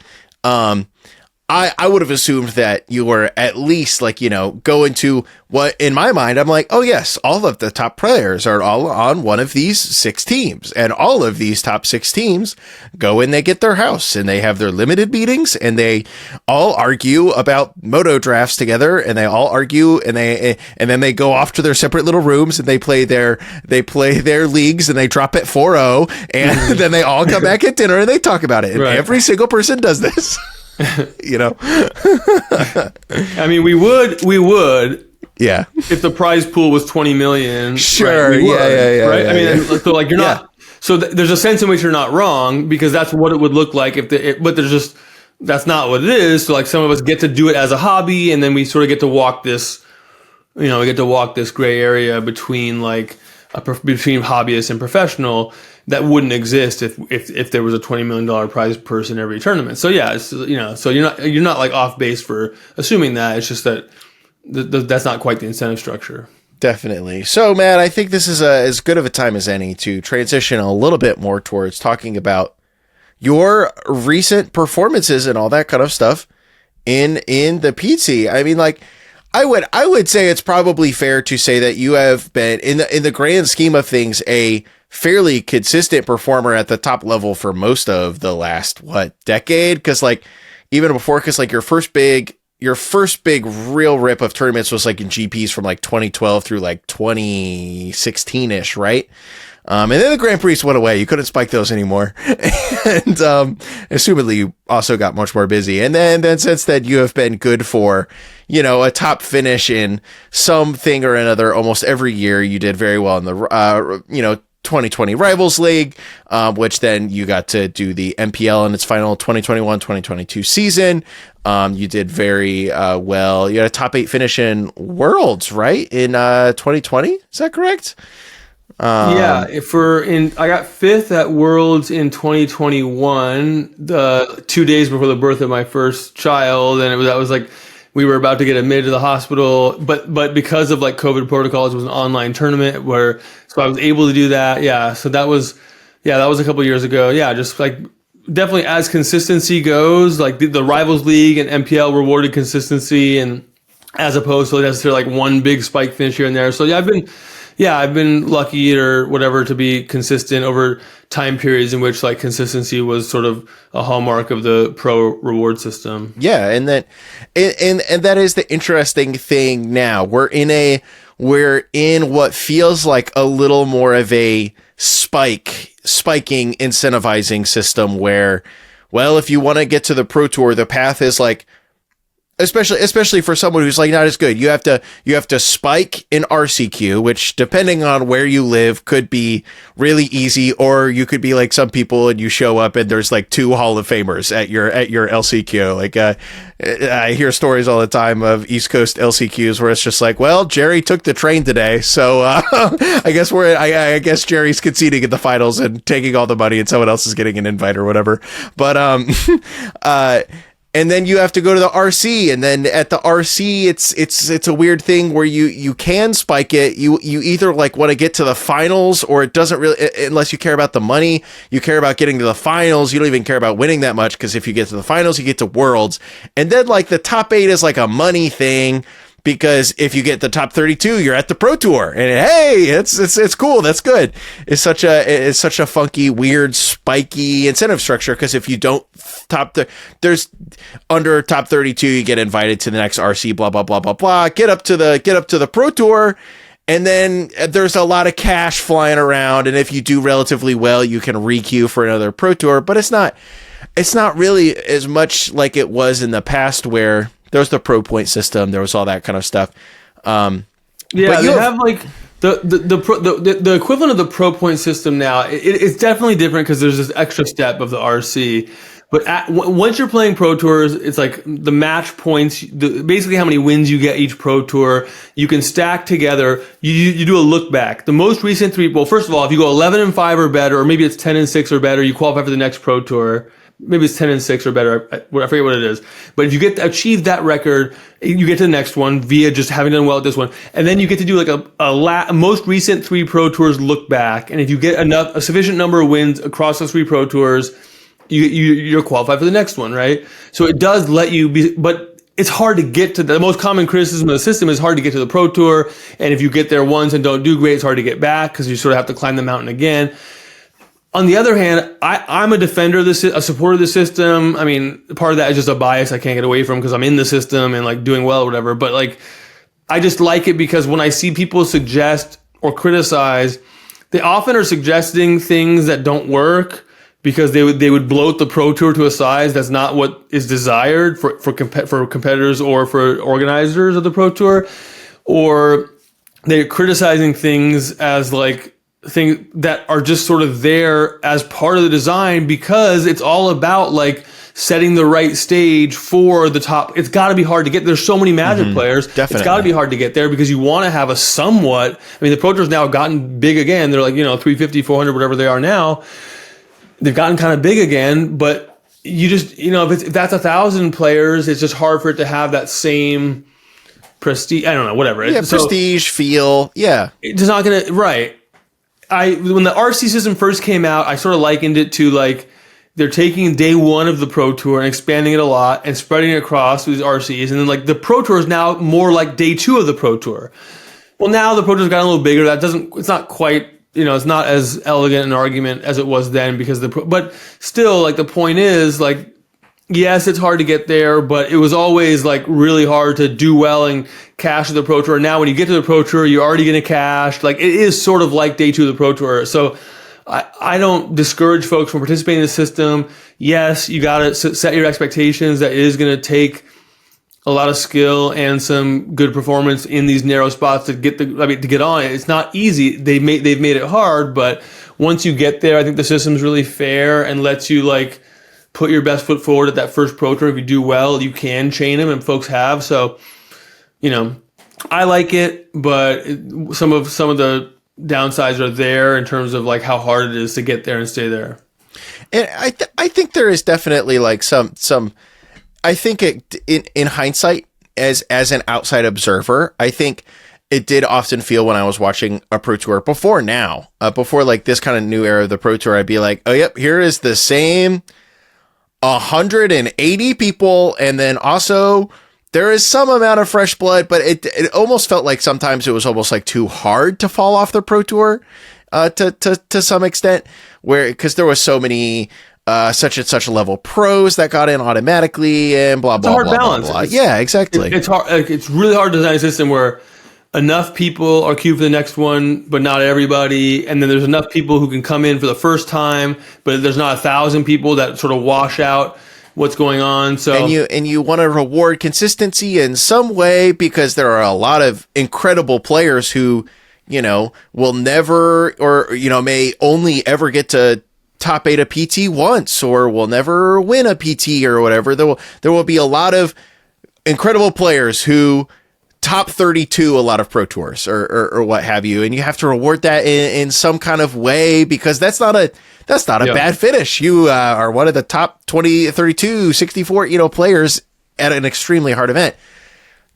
I would have assumed that you were at least like, going to what in my mind, I'm like, oh yes, all of the top players are all on one of these 6 teams, and all of these top 6 teams go and they get their house and they have their limited meetings and they all argue about moto drafts together, and they all argue and then they go off to their separate little rooms and they play their leagues and they drop at 4-0 and then they all come back at dinner and they talk about it. And every single person does this. I mean, we would, yeah, if the prize pool was 20 million. Sure. Right? Yeah. Right. I mean, yeah. So like you're not, so there's a sense in which you're not wrong, because that's what it would look like but there's just, that's not what it is. So like some of us get to do it as a hobby, and then we sort of get to walk this, gray area between like between hobbyist and professional that wouldn't exist if there was a $20 million prize purse in every tournament. So yeah, it's, so you're not like off base for assuming that. It's just that that's not quite the incentive structure. Definitely. So Matt, I think this is as good of a time as any to transition a little bit more towards talking about your recent performances and all that kind of stuff in the PT. I mean, like, I would say it's probably fair to say that you have been in the grand scheme of things a fairly consistent performer at the top level for most of the last decade, because like even before, because like your first big real rip of tournaments was like in GPs from like 2012 through like 2016ish, right? And then the Grand Prix went away. You couldn't spike those anymore. And assumedly you also got much more busy. And then since then you have been good for, a top finish in something or another almost every year. You did very well in the 2020 Rivals League, which then you got to do the MPL in its final 2021-2022 season. You did very well. You had a top 8 finish in Worlds, right? In 2020, is that correct? I got 5th at Worlds in 2021, the 2 days before the birth of my first child, and that was like we were about to get admitted to the hospital, but because of like COVID protocols, it was an online tournament so I was able to do that. Yeah, so that was a couple of years ago. Yeah, just like definitely as consistency goes, like the Rivals League and MPL rewarded consistency, and as opposed to necessarily like one big spike finish here and there. So I've been lucky or whatever to be consistent over time periods in which like consistency was sort of a hallmark of the pro reward system. Yeah, and that is the interesting thing now. We're in what feels like a little more of a spiking incentivizing system where, well, if you want to get to the Pro Tour, the path is like, especially for someone who's like not as good, you have to spike in RCQ, which depending on where you live could be really easy, or you could be like some people and you show up and there's like 2 Hall of Famers at your LCQ. Like I hear stories all the time of East Coast LCQs where it's just like, well, Jerry took the train today, so I guess Jerry's conceding in the finals and taking all the money and someone else is getting an invite or whatever. But and then you have to go to the RC, and then at the RC, it's a weird thing where you can spike it. You either like want to get to the finals, or it doesn't really, unless you care about the money, you care about getting to the finals. You don't even care about winning that much, because if you get to the finals, you get to Worlds, and then like the top 8 is like a money thing. Because if you get the top 32, you're at the Pro Tour, and hey, it's cool. That's good. It's such a funky, weird, spiky incentive structure. Because if you don't there's under top 32, you get invited to the next RC. Blah blah blah blah blah. Get up to the Pro Tour, and then there's a lot of cash flying around. And if you do relatively well, you can re-queue for another Pro Tour. But it's not really as much like it was in the past where there was the pro point system. There was all that kind of stuff. But you have like the equivalent of the pro point system now. It's definitely different because there's this extra step of the RC. But once you're playing pro tours, it's like the match points, basically how many wins you get each pro tour. You can stack together. You do a look back. The most recent 3. Well, first of all, if you go 11-5 or better, or maybe it's 10-6 or better, you qualify for the next pro tour. Maybe it's 10-6 or better. I forget what it is. But if you achieve that record, you get to the next one via just having done well at this one. And then you get to do like a most recent 3 pro tours look back. And if you get a sufficient number of wins across those 3 pro tours, you're qualified for the next one, right? So it does let you be, but it's hard to get to the most common criticism of the system is hard to get to the pro tour. And if you get there once and don't do great, it's hard to get back because you sort of have to climb the mountain again. On the other hand, I'm a defender of this, a supporter of the system. I mean, part of that is just a bias I can't get away from because I'm in the system and like doing well or whatever. But like, I just like it because when I see people suggest or criticize, they often are suggesting things that don't work because they would bloat the pro tour to a size that's not what is desired for competitors or for organizers of the pro tour, or they're criticizing things as like things that are just sort of there as part of the design because it's all about like setting the right stage for the top. It's got to be hard to get. There's so many Magic players. Definitely. It's got to be hard to get there because you want to have a somewhat. I mean, the Pro Tours now have gotten big again. They're like 350, 400, whatever they are now. They've gotten kind of big again, but you just if that's 1,000 players, it's just hard for it to have that same prestige. I don't know, whatever. Yeah, prestige feel. Yeah, it's not gonna right. When the RC system first came out, I sort of likened it to like they're taking day 1 of the Pro Tour and expanding it a lot and spreading it across these RCs. And then like the Pro Tour is now more like day 2 of the Pro Tour. Well, now the Pro Tour's gotten a little bigger. It's not quite, it's not as elegant an argument as it was then because but still like the point is like, yes, it's hard to get there, but it was always like really hard to do well and cash to the Pro Tour. Now when you get to the Pro Tour, you're already going to cash. Like it is sort of like day 2 of the Pro Tour. So I don't discourage folks from participating in the system. Yes, you got to set your expectations that it is going to take a lot of skill and some good performance in these narrow spots to get to get on it. It's not easy. They've made it hard, but once you get there, I think the system's really fair and lets you like put your best foot forward at that first Pro Tour. If you do well, you can chain them, and folks have. So, I like it, but some of the downsides are there in terms of like how hard it is to get there and stay there. And I think there is definitely like some. I think in hindsight, as an outside observer, I think it did often feel when I was watching a Pro Tour before like this kind of new era of the Pro Tour, I'd be like, oh, yep, here is the same 180 people, and then also there is some amount of fresh blood, but it almost felt like sometimes it was almost like too hard to fall off the Pro Tour to some extent, because there was so many such and such level pros that got in automatically and blah, blah, it's a hard blah, balance. blah, blah. Yeah, exactly. It's hard. It's really hard to design a system where enough people are queued for the next one, but not everybody. And then there's enough people who can come in for the first time, but there's not 1,000 people that sort of wash out what's going on. So and you want to reward consistency in some way, because there are a lot of incredible players who, will never, or, may only ever get to top 8 a PT once, or will never win a PT or whatever. There will be a lot of incredible players who top 32 a lot of Pro Tours or what have you, and you have to reward that in some kind of way, because that's not a bad finish. You are one of the top 20, 32, 64 players at an extremely hard event.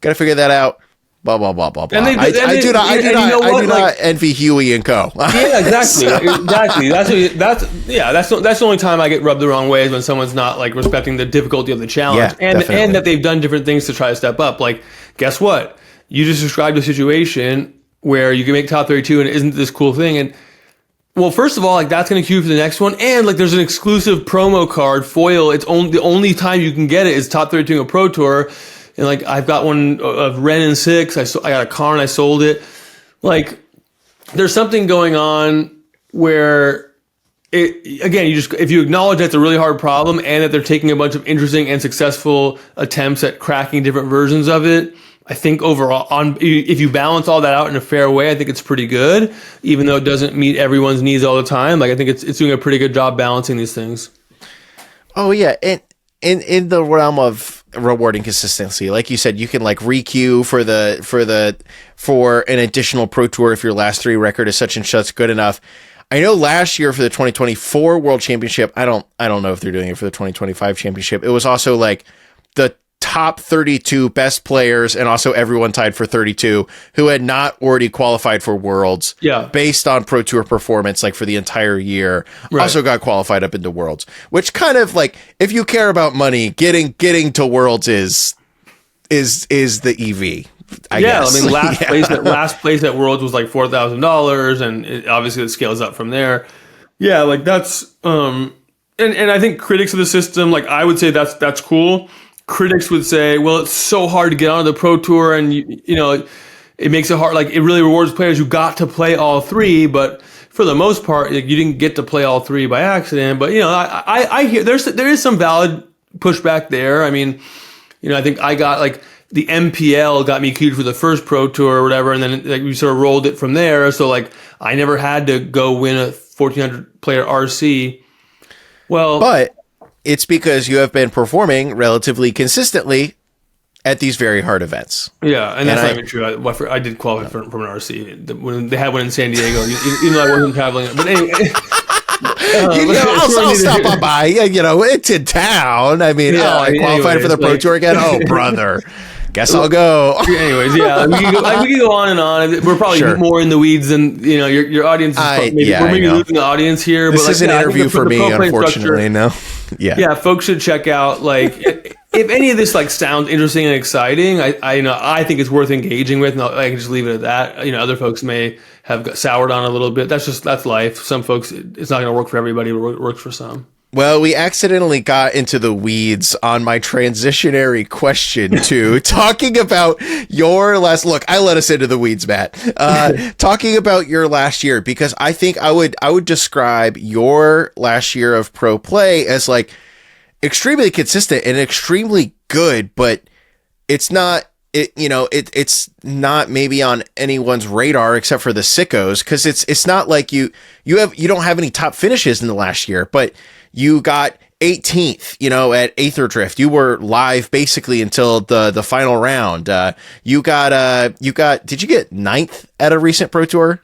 Got to figure that out. Blah blah blah blah blah. I do not envy Huey and Co. Yeah, exactly, exactly. That's the only time I get rubbed the wrong way, is when someone's not like respecting the difficulty of the challenge, and that they've done different things to try to step up. Like, guess what? You just described a situation where you can make top 32 and it isn't this cool thing. And well, first of all, like, that's going to queue for the next one. And like, there's an exclusive promo card foil. It's the only time you can get it is top 32 in a Pro Tour. And like, I've got one of Ren and 6. I got a car and I sold it. Like, there's something going on where if you acknowledge that it's a really hard problem and that they're taking a bunch of interesting and successful attempts at cracking different versions of it, I think overall, if you balance all that out in a fair way, I think it's pretty good, even though it doesn't meet everyone's needs all the time. Like, I think it's doing a pretty good job balancing these things. Oh yeah, and in the realm of rewarding consistency, like you said, you can like re-queue for an additional Pro Tour if your last 3 record is such and such good enough. I know last year for the 2024 World Championship, I don't know if they're doing it for the 2025 Championship. It was also like the top 32 best players, and also everyone tied for 32 who had not already qualified for Worlds, based on Pro Tour performance, like for the entire year, also got qualified up into Worlds, which kind of like, if you care about money, getting to Worlds is the EV. I guess. I mean, last place at Worlds was like $4,000, and obviously it scales up from there. Yeah, like that's and I think critics of the system, like, I would say that's cool. Critics would say, well, it's so hard to get onto the Pro Tour, and it makes it hard. Like, it really rewards players who got to play all 3, but for the most part, like, you didn't get to play all 3 by accident. But I hear there is some valid pushback there. I mean, I think I got like the MPL got me queued for the first Pro Tour or whatever, and then like we sort of rolled it from there. So like, I never had to go win a 1,400 player RC. Well, but it's because you have been performing relatively consistently at these very hard events. Yeah, and that's not even true. I did qualify from an RC when they had one in San Diego, even though I wasn't traveling. But anyway, I'll stop on by. It's in town. I mean, I qualified for the Pro Tour again. Oh, brother. Guess I'll go. Anyways, yeah, we can go on and on. We're probably more in the weeds than your audience. We're maybe losing the audience here. This is an interview for me, unfortunately. No. Yeah, folks should check out, like, if any of this like sounds interesting and exciting, I think it's worth engaging with, and I can just leave it at that. Other folks may have soured on a little bit. That's life. Some folks, it's not going to work for everybody, but it works for some. Well, we accidentally got into the weeds on my transitionary question too, talking about your last look. I let us into the weeds, Matt. Talking about your last year, because I think I would describe your last year of pro play as like extremely consistent and extremely good, but it's not. It's not maybe on anyone's radar except for the sickos, because it's not like you don't have any top finishes in the last year, but you got 18th, at Aether Drift. You were live basically until the final round. Did you get 9th at a recent Pro Tour?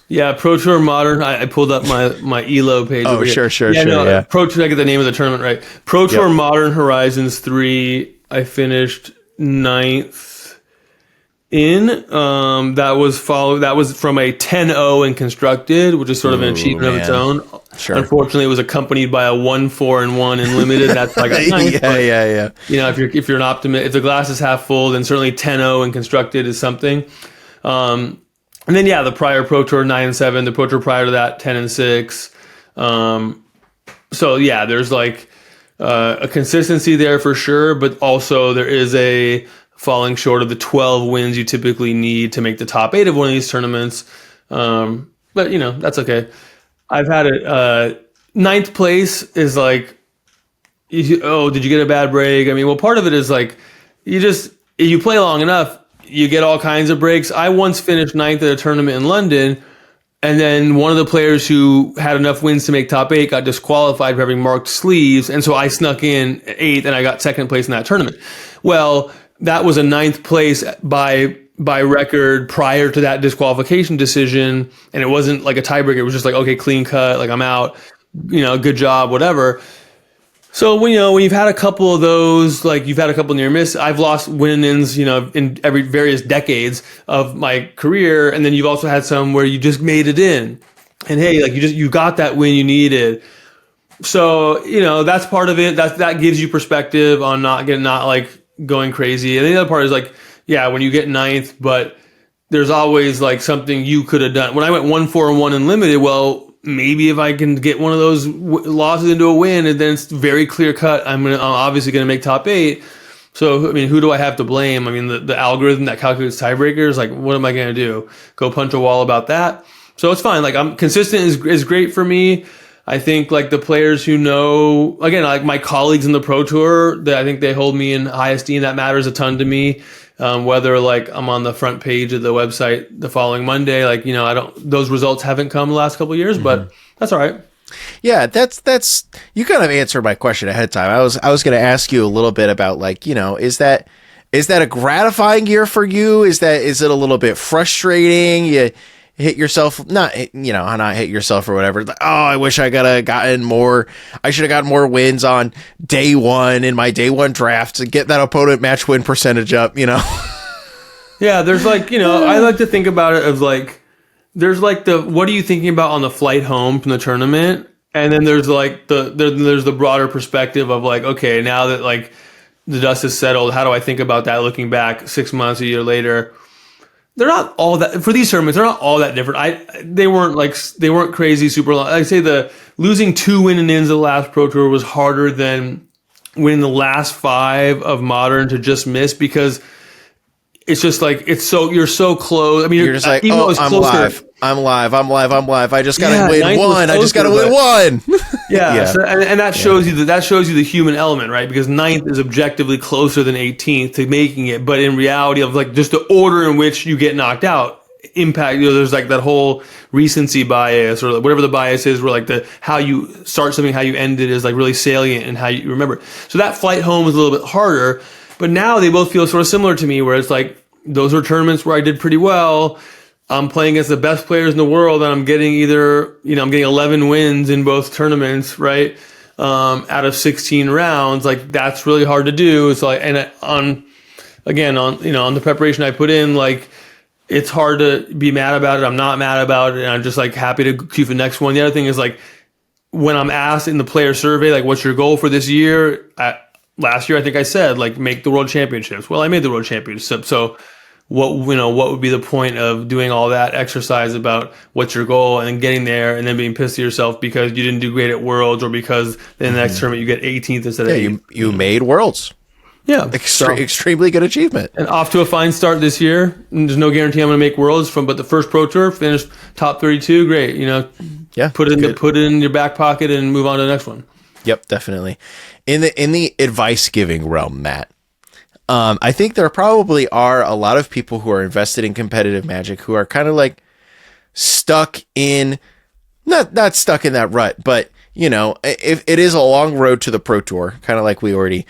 Yeah, Pro Tour Modern. I pulled up my ELO page. Oh, sure. Yeah. Pro Tour, I get the name of the tournament right. Pro Tour Modern Horizons 3, I finished 9th. That was from a 10-0 in constructed, which is sort of an achievement of its own. Sure. Unfortunately, it was accompanied by a 1-4-1 in limited. That's like a ninth. Yeah. You know, if you're an optimist, if the glass is half full, then certainly 10-0 in constructed is something. And then the prior Pro Tour 9-7, the Pro Tour prior to that 10-6. So there's like a consistency there for sure, but also there is a falling short of the 12 wins you typically need to make the top 8 of one of these tournaments. But that's okay. I've had it. 9th place is like, did you get a bad break? I mean, well, part of it is like, you play long enough, you get all kinds of breaks. I once finished 9th at a tournament in London, and then one of the players who had enough wins to make top 8 got disqualified for having marked sleeves, and so I snuck in 8th, and I got 2nd place in that tournament. Well, that was a 9th place by record prior to that disqualification decision, and it wasn't like a tiebreaker. It was just like, okay, clean cut, like I'm out, good job, whatever. So when you've had a couple of those, like you've had a couple near miss, I've lost win-ins, in every various decades of my career, and then you've also had some where you just made it in, and hey, like you got that win you needed. So that's part of it. That gives you perspective on not like going crazy. And the other part is like, when you get 9th, but there's always like something you could have done. When I went 1-4-1 in limited, well, maybe if I can get one of those losses into a win, and then it's very clear cut, I'm obviously going to make top 8. So, I mean, who do I have to blame? I mean, the algorithm that calculates tiebreakers, like, what am I going to do? Go punch a wall about that? So it's fine. Like, I'm consistent is great for me. I think like the players who know, again, like my colleagues in the Pro Tour, I think they hold me in high esteem. That matters a ton to me. Whether like I'm on the front page of the website the following Monday, like, those results haven't come the last couple of years, but that's all right. Yeah, that's you kind of answered my question ahead of time. I was going to ask you a little bit about like, is that a gratifying year for you? Is it a little bit frustrating? You hit yourself, not hit yourself or whatever. Like, I wish I should have gotten more wins on day one in my day one draft to get that opponent match win percentage up, Yeah, there's like, I like to think about it as like, there's like what are you thinking about on the flight home from the tournament? And then there's like there's the broader perspective of like, okay, now that like the dust is settled, how do I think about that looking back 6 months, a year later? They're not all that, for these tournaments, they're not all that different. They weren't crazy super long. I'd say the losing 2 win-ins of the last Pro Tour was harder than winning the last 5 of Modern to just miss, because it's just like, you're so close. I mean, you're just like, I'm live. I just got to win one. I just got to win one. Yeah. So, and that shows you the human element, right? Because 9th is objectively closer than 18th to making it. But in reality of like just the order in which you get knocked out impact, there's like that whole recency bias or whatever the bias is, where like how you start something, how you end it is like really salient and how you remember. So that flight home is a little bit harder, but now they both feel sort of similar to me, where it's like, those are tournaments where I did pretty well. I'm playing against the best players in the world, and I'm getting I'm getting 11 wins in both tournaments, right? Out of 16 rounds, like that's really hard to do. It's like, and on the preparation I put in, like it's hard to be mad about it. I'm not mad about it, and I'm just like happy to keep the next one. The other thing is like when I'm asked in the player survey, like, what's your goal for this year? Last year, I think I said like make the World Championships. Well, I made the World Championship, so. What would be the point of doing all that exercise about what's your goal and then getting there and then being pissed at yourself because you didn't do great at Worlds, or because in the next tournament you get 18th instead of 8th. You made Worlds. Yeah. Extremely good achievement. And off to a fine start this year. And there's no guarantee I'm going to make Worlds but the first Pro Tour, finished top 32, great. Put it in your back pocket and move on to the next one. Yep, definitely. In the advice giving realm, Matt, I think there probably are a lot of people who are invested in competitive Magic who are kind of like stuck in, not stuck in that rut, but if it is a long road to the Pro Tour, kind of like we already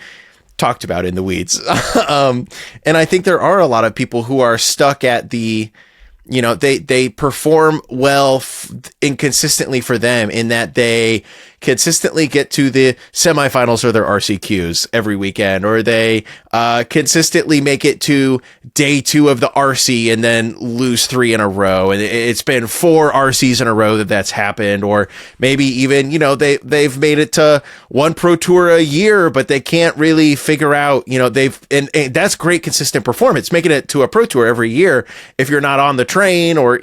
talked about in the weeds. And I think there are a lot of people who are stuck at the, they perform well inconsistently for them, in that they consistently get to the semifinals or their RCQs every weekend, or they consistently make it to day 2 of the RC and then lose 3 in a row. And it's been 4 RCs in a row that's happened, or maybe even, they've made it to 1 Pro Tour a year, but they can't really figure out, and that's great consistent performance, making it to a Pro Tour every year if you're not on the train or,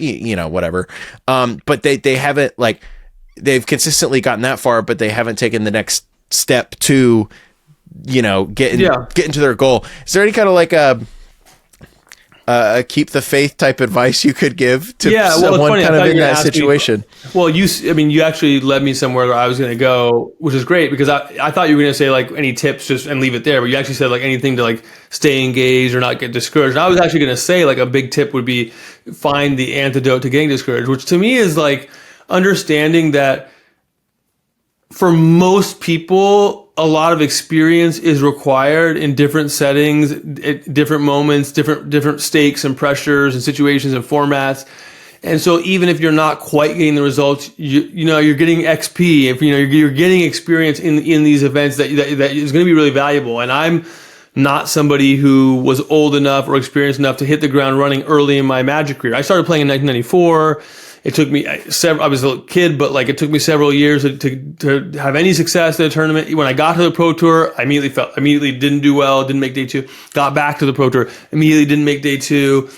whatever. But they haven't, like, they've consistently gotten that far, but they haven't taken the next step to, getting to their goal. Is there any kind of like a keep the faith type advice you could give to someone kind of in that situation? You actually led me somewhere where I was going to go, which is great, because I thought you were going to say like any tips just and leave it there, but you actually said like anything to like stay engaged or not get discouraged. And I was actually going to say like a big tip would be find the antidote to getting discouraged, which to me is like understanding that for most people, a lot of experience is required in different settings, at different moments, different stakes and pressures and situations and formats. And so even if you're not quite getting the results, you're getting XP. If you're getting experience in these events that is going to be really valuable. And I'm not somebody who was old enough or experienced enough to hit the ground running early in my Magic career. I started playing in 1994. It took me I was a kid, but like it took me several years to have any success in a tournament. When I got to the Pro Tour, I immediately didn't do well, didn't make day 2. Got back to the Pro Tour, immediately didn't make day 2.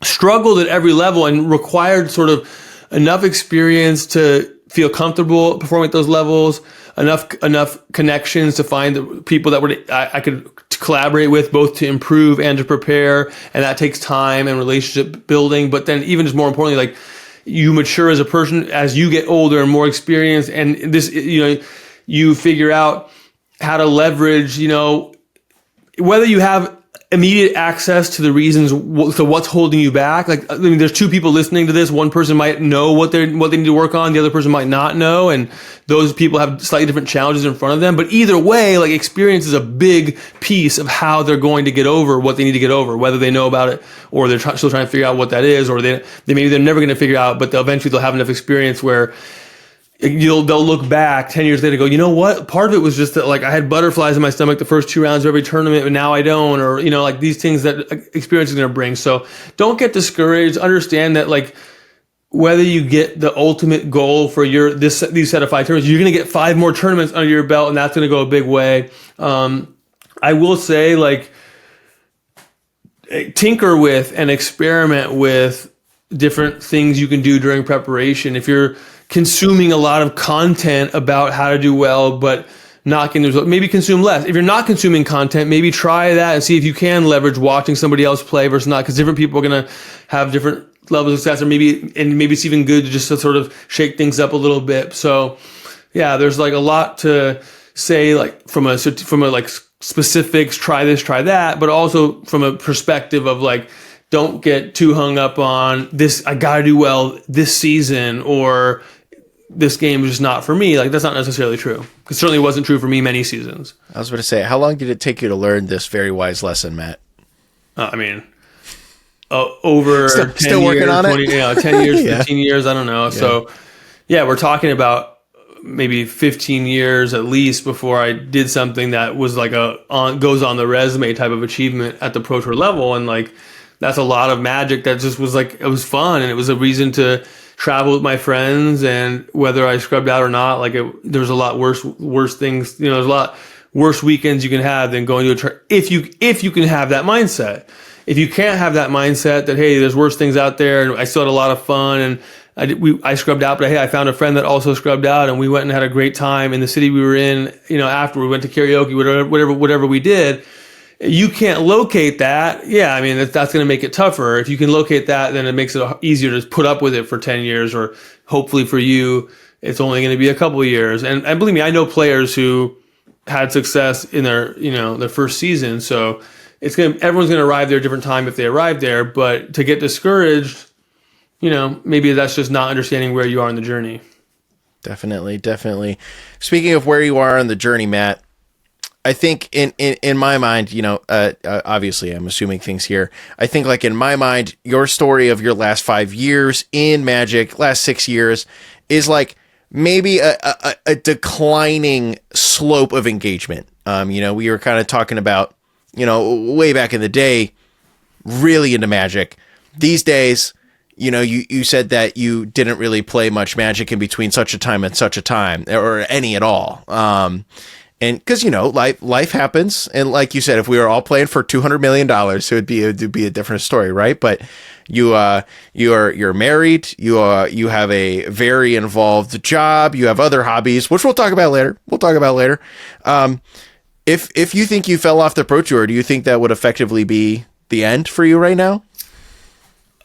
Struggled at every level and required sort of enough experience to feel comfortable performing at those levels, enough connections to find the people that I could collaborate with, both to improve and to prepare. And that takes time and relationship building. But then even just more importantly, like, you mature as a person as you get older and more experienced, and this, you figure out how to leverage, whether you have immediate access to the reasons to what's holding you back. Like, I mean, there's 2 people listening to this. One person might know what they need to work on. The other person might not know. And those people have slightly different challenges in front of them. But either way, like, experience is a big piece of how they're going to get over what they need to get over, whether they know about it or they're still trying to figure out what that is, or they're never going to figure out, but eventually they'll have enough experience where they'll look back 10 years later and go, you know what? Part of it was just that, like, I had butterflies in my stomach the first 2 rounds of every tournament, but now I don't, or, like these things that experience is going to bring. So don't get discouraged. Understand that, like, whether you get the ultimate goal for these set of 5 tournaments, you're going to get 5 more tournaments under your belt, and that's going to go a big way. I will say, like, tinker with and experiment with different things you can do during preparation. If you're consuming a lot of content about how to do well, but not getting the result, maybe consume less. If you're not consuming content, maybe try that and see if you can leverage watching somebody else play versus not, because different people are going to have different levels of success, or maybe it's even good to just to sort of shake things up a little bit. So yeah, there's like a lot to say, like from a like specifics, try this, try that, but also from a perspective of like, don't get too hung up on this, I got to do well this season, or this game is just not for me. Like, that's not necessarily true. It certainly wasn't true for me many seasons. I was going to say, how long did it take you to learn this very wise lesson, Matt? Over still working years, on 20, it? 10 years, Yeah. 15 years, I don't know. Yeah. So yeah, we're talking about maybe 15 years at least before I did something that was like goes on the resume type of achievement at the Pro Tour level. And like, that's a lot of magic that just was like, it was fun. And it was a reason to travel with my friends, and whether I scrubbed out or not, like there was a lot worse things, there's a lot worse weekends you can have than going to if you can have that mindset. If you can't have that mindset that, hey, there's worse things out there, and I still had a lot of fun, and I scrubbed out, but hey, I found a friend that also scrubbed out, and we went and had a great time in the city we were in, after we went to karaoke, whatever we did. You can't locate that. Yeah, I mean, that's going to make it tougher. If you can locate that, then it makes it easier to put up with it for 10 years, or hopefully for you, it's only going to be a couple of years. And believe me, I know players who had success in their first season. So everyone's going to arrive there at a different time if they arrive there. But to get discouraged, maybe that's just not understanding where you are in the journey. Definitely. Speaking of where you are on the journey, Matt, I think in my mind, obviously I'm assuming things here. I think like in my mind, your story of your last 5 years in Magic, last 6 years, is like maybe a declining slope of engagement. We were kind of talking about, way back in the day, really into Magic. These days, you said that you didn't really play much Magic in between such a time and such a time, or any at all. And because, life happens. And like you said, if we were all playing for $200 million, it would be a different story, right? But you're married, you have a very involved job, you have other hobbies, which we'll talk about later. If you think you fell off the Pro Tour, do you think that would effectively be the end for you right now?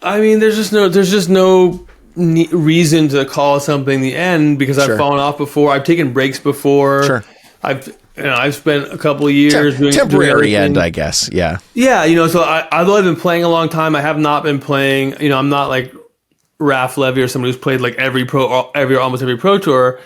I mean, there's just no reason to call something the end, because I've fallen off before. I've taken breaks before. Sure. I've spent a couple of years doing temporary end, I guess. Yeah. Yeah. So although I've been playing a long time, I have not been playing, I'm not like Raph Levy or somebody who's played like almost every Pro Tour.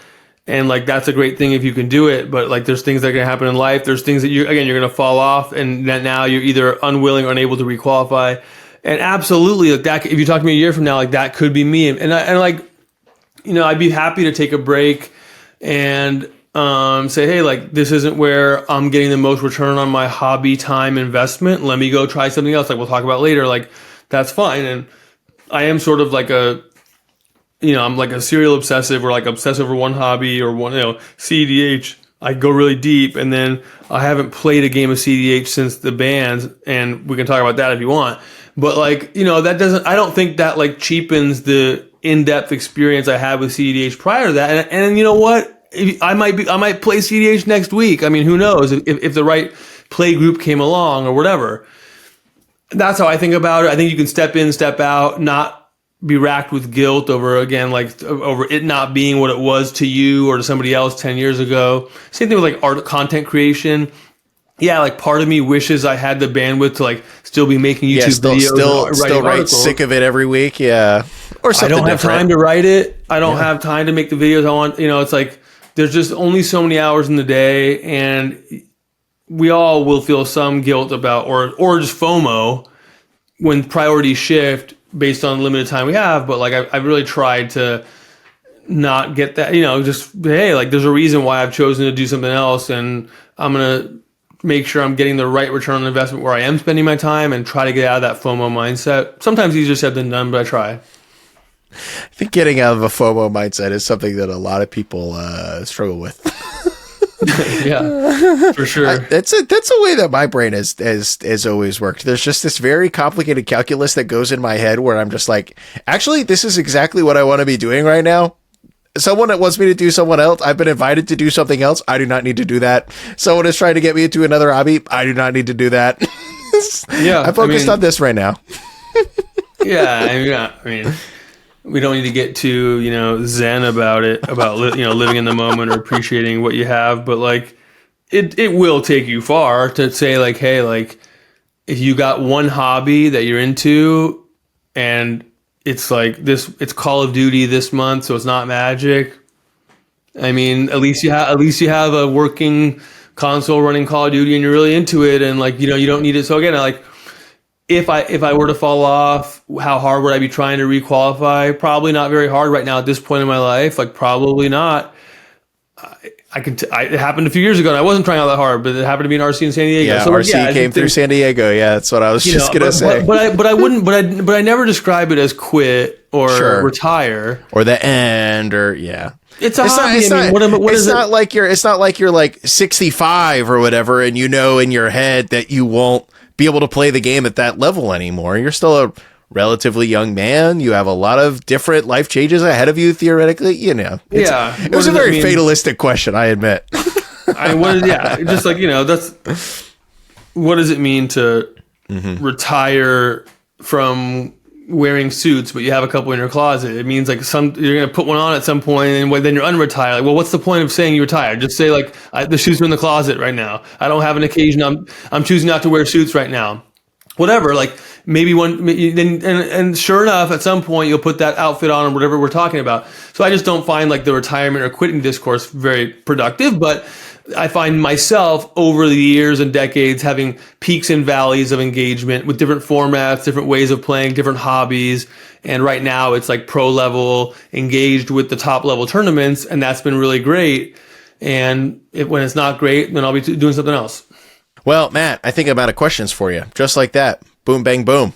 And like, that's a great thing if you can do it. But like, there's things that can happen in life. There's things that you're going to fall off, and that now you're either unwilling or unable to requalify. And absolutely, like that, if you talk to me a year from now, like that could be me. And I'd be happy to take a break and say, hey, like this isn't where I'm getting the most return on my hobby time investment. Let me go try something else. Like we'll talk about later. Like that's fine. And I am sort of like I'm like a serial obsessive, or like obsessed over one hobby or one, CEDH. I go really deep, and then I haven't played a game of CEDH since the bans, and we can talk about that if you want. But like, I don't think that like cheapens the in-depth experience I had with CEDH prior to that. And you know what? I might play CEDH next week. I mean, who knows if the right play group came along or whatever. That's how I think about it. I think you can step in, step out, not be racked with guilt over it not being what it was to you or to somebody else 10 years ago. Same thing with like art content creation. Yeah, like part of me wishes I had the bandwidth to like still be making YouTube videos. Still write sick of it every week. Yeah. Or something I don't have time to write it. I don't have time to make the videos I want. It's like, there's just only so many hours in the day, and we all will feel some guilt about, or just FOMO when priorities shift based on limited time we have. But like, I've really tried to not get that, just, hey, like there's a reason why I've chosen to do something else, and I'm going to make sure I'm getting the right return on investment where I am spending my time, and try to get out of that FOMO mindset. Sometimes easier said than done, but I try. I think getting out of a FOMO mindset is something that a lot of people struggle with. Yeah, for sure. That's a way that my brain has always worked. There's just this very complicated calculus that goes in my head where I'm just like, actually, this is exactly what I want to be doing right now. Someone that wants me to do someone else, I've been invited to do something else. I do not need to do that. Someone is trying to get me into another hobby. I do not need to do that. Yeah, I'm focused on this right now. Yeah, I mean, we don't need to get too, zen about it, about, living in the moment or appreciating what you have. But like, it will take you far to say like, hey, like if you got one hobby that you're into and it's like it's Call of Duty this month, so it's not Magic. I mean, at least you have a working console running Call of Duty and you're really into it, and like, you don't need it. So again, like, if I were to fall off, how hard would I be trying to requalify? Probably not very hard right now at this point in my life. Like, probably not. It happened a few years ago, and I wasn't trying out that hard, but it happened to be an RC in San Diego. Yeah, so, RC came through San Diego. Yeah, that's what I was just gonna say. But I never describe it as quit or retire or the end or yeah. It's a hobby. It's not like you're like 65 or whatever, and in your head that you won't be able to play the game at that level anymore. You're still a relatively young man. You have a lot of different life changes ahead of you, theoretically. It was a very fatalistic question, I admit. Just like, that's what does it mean to retire from wearing suits, but you have a couple in your closet? It means like you're going to put one on at some point, and then you're unretired. Like, well, what's the point of saying you retired? Just say like, the suits are in the closet right now. I don't have an occasion. I'm choosing not to wear suits right now. Whatever, like maybe and sure enough, at some point you'll put that outfit on or whatever we're talking about. So I just don't find like the retirement or quitting discourse very productive, but I find myself over the years and decades having peaks and valleys of engagement with different formats, different ways of playing, different hobbies. And right now it's like pro level, engaged with the top level tournaments. And that's been really great. And when it's not great, then I'll be doing something else. Well, Matt, I think I'm out of questions for you. Just like that. Boom, bang, boom.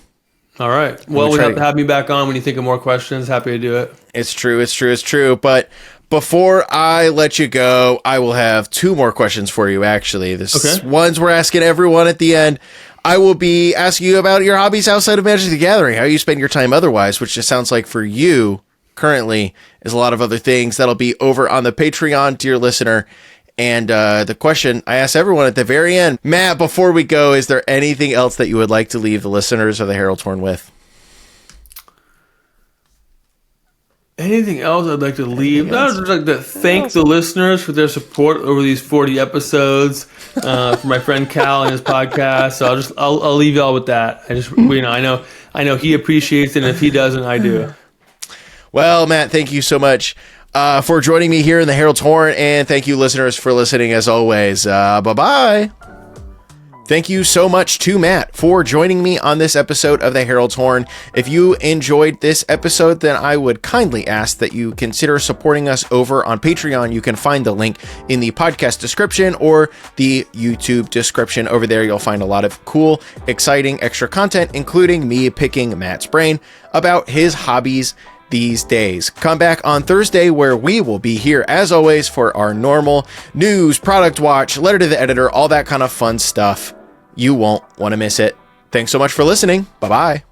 All right. Well, we have to have me back on when you think of more questions. Happy to do it. It's true. But before I let you go, I will have 2 more questions for you, actually. This ones we're asking everyone at the end. I will be asking you about your hobbies outside of Magic the Gathering, how you spend your time otherwise, which just sounds like for you currently is a lot of other things. That'll be over on the Patreon, dear listener. And the question I ask everyone at the very end, Matt, before we go, is there anything else that you would like to leave the listeners of the Herald's Horn with? Anything else I'd like to leave? I would like to thank the listeners for their support over these 40 episodes. For my friend Cal and his podcast. So I'll leave y'all with that. I know he appreciates it, and if he doesn't, I do. Well, Matt, thank you so much for joining me here in the Herald's Horn, and thank you, listeners, for listening as always. Bye-bye. Thank you so much to Matt for joining me on this episode of the Herald's Horn. If you enjoyed this episode, then I would kindly ask that you consider supporting us over on Patreon. You can find the link in the podcast description or the YouTube description. Over there, you'll find a lot of cool, exciting extra content, including me picking Matt's brain about his hobbies these days. Come back on Thursday where we will be here as always for our normal news, product watch, letter to the editor, all that kind of fun stuff. You won't want to miss it. Thanks so much for listening. Bye-bye.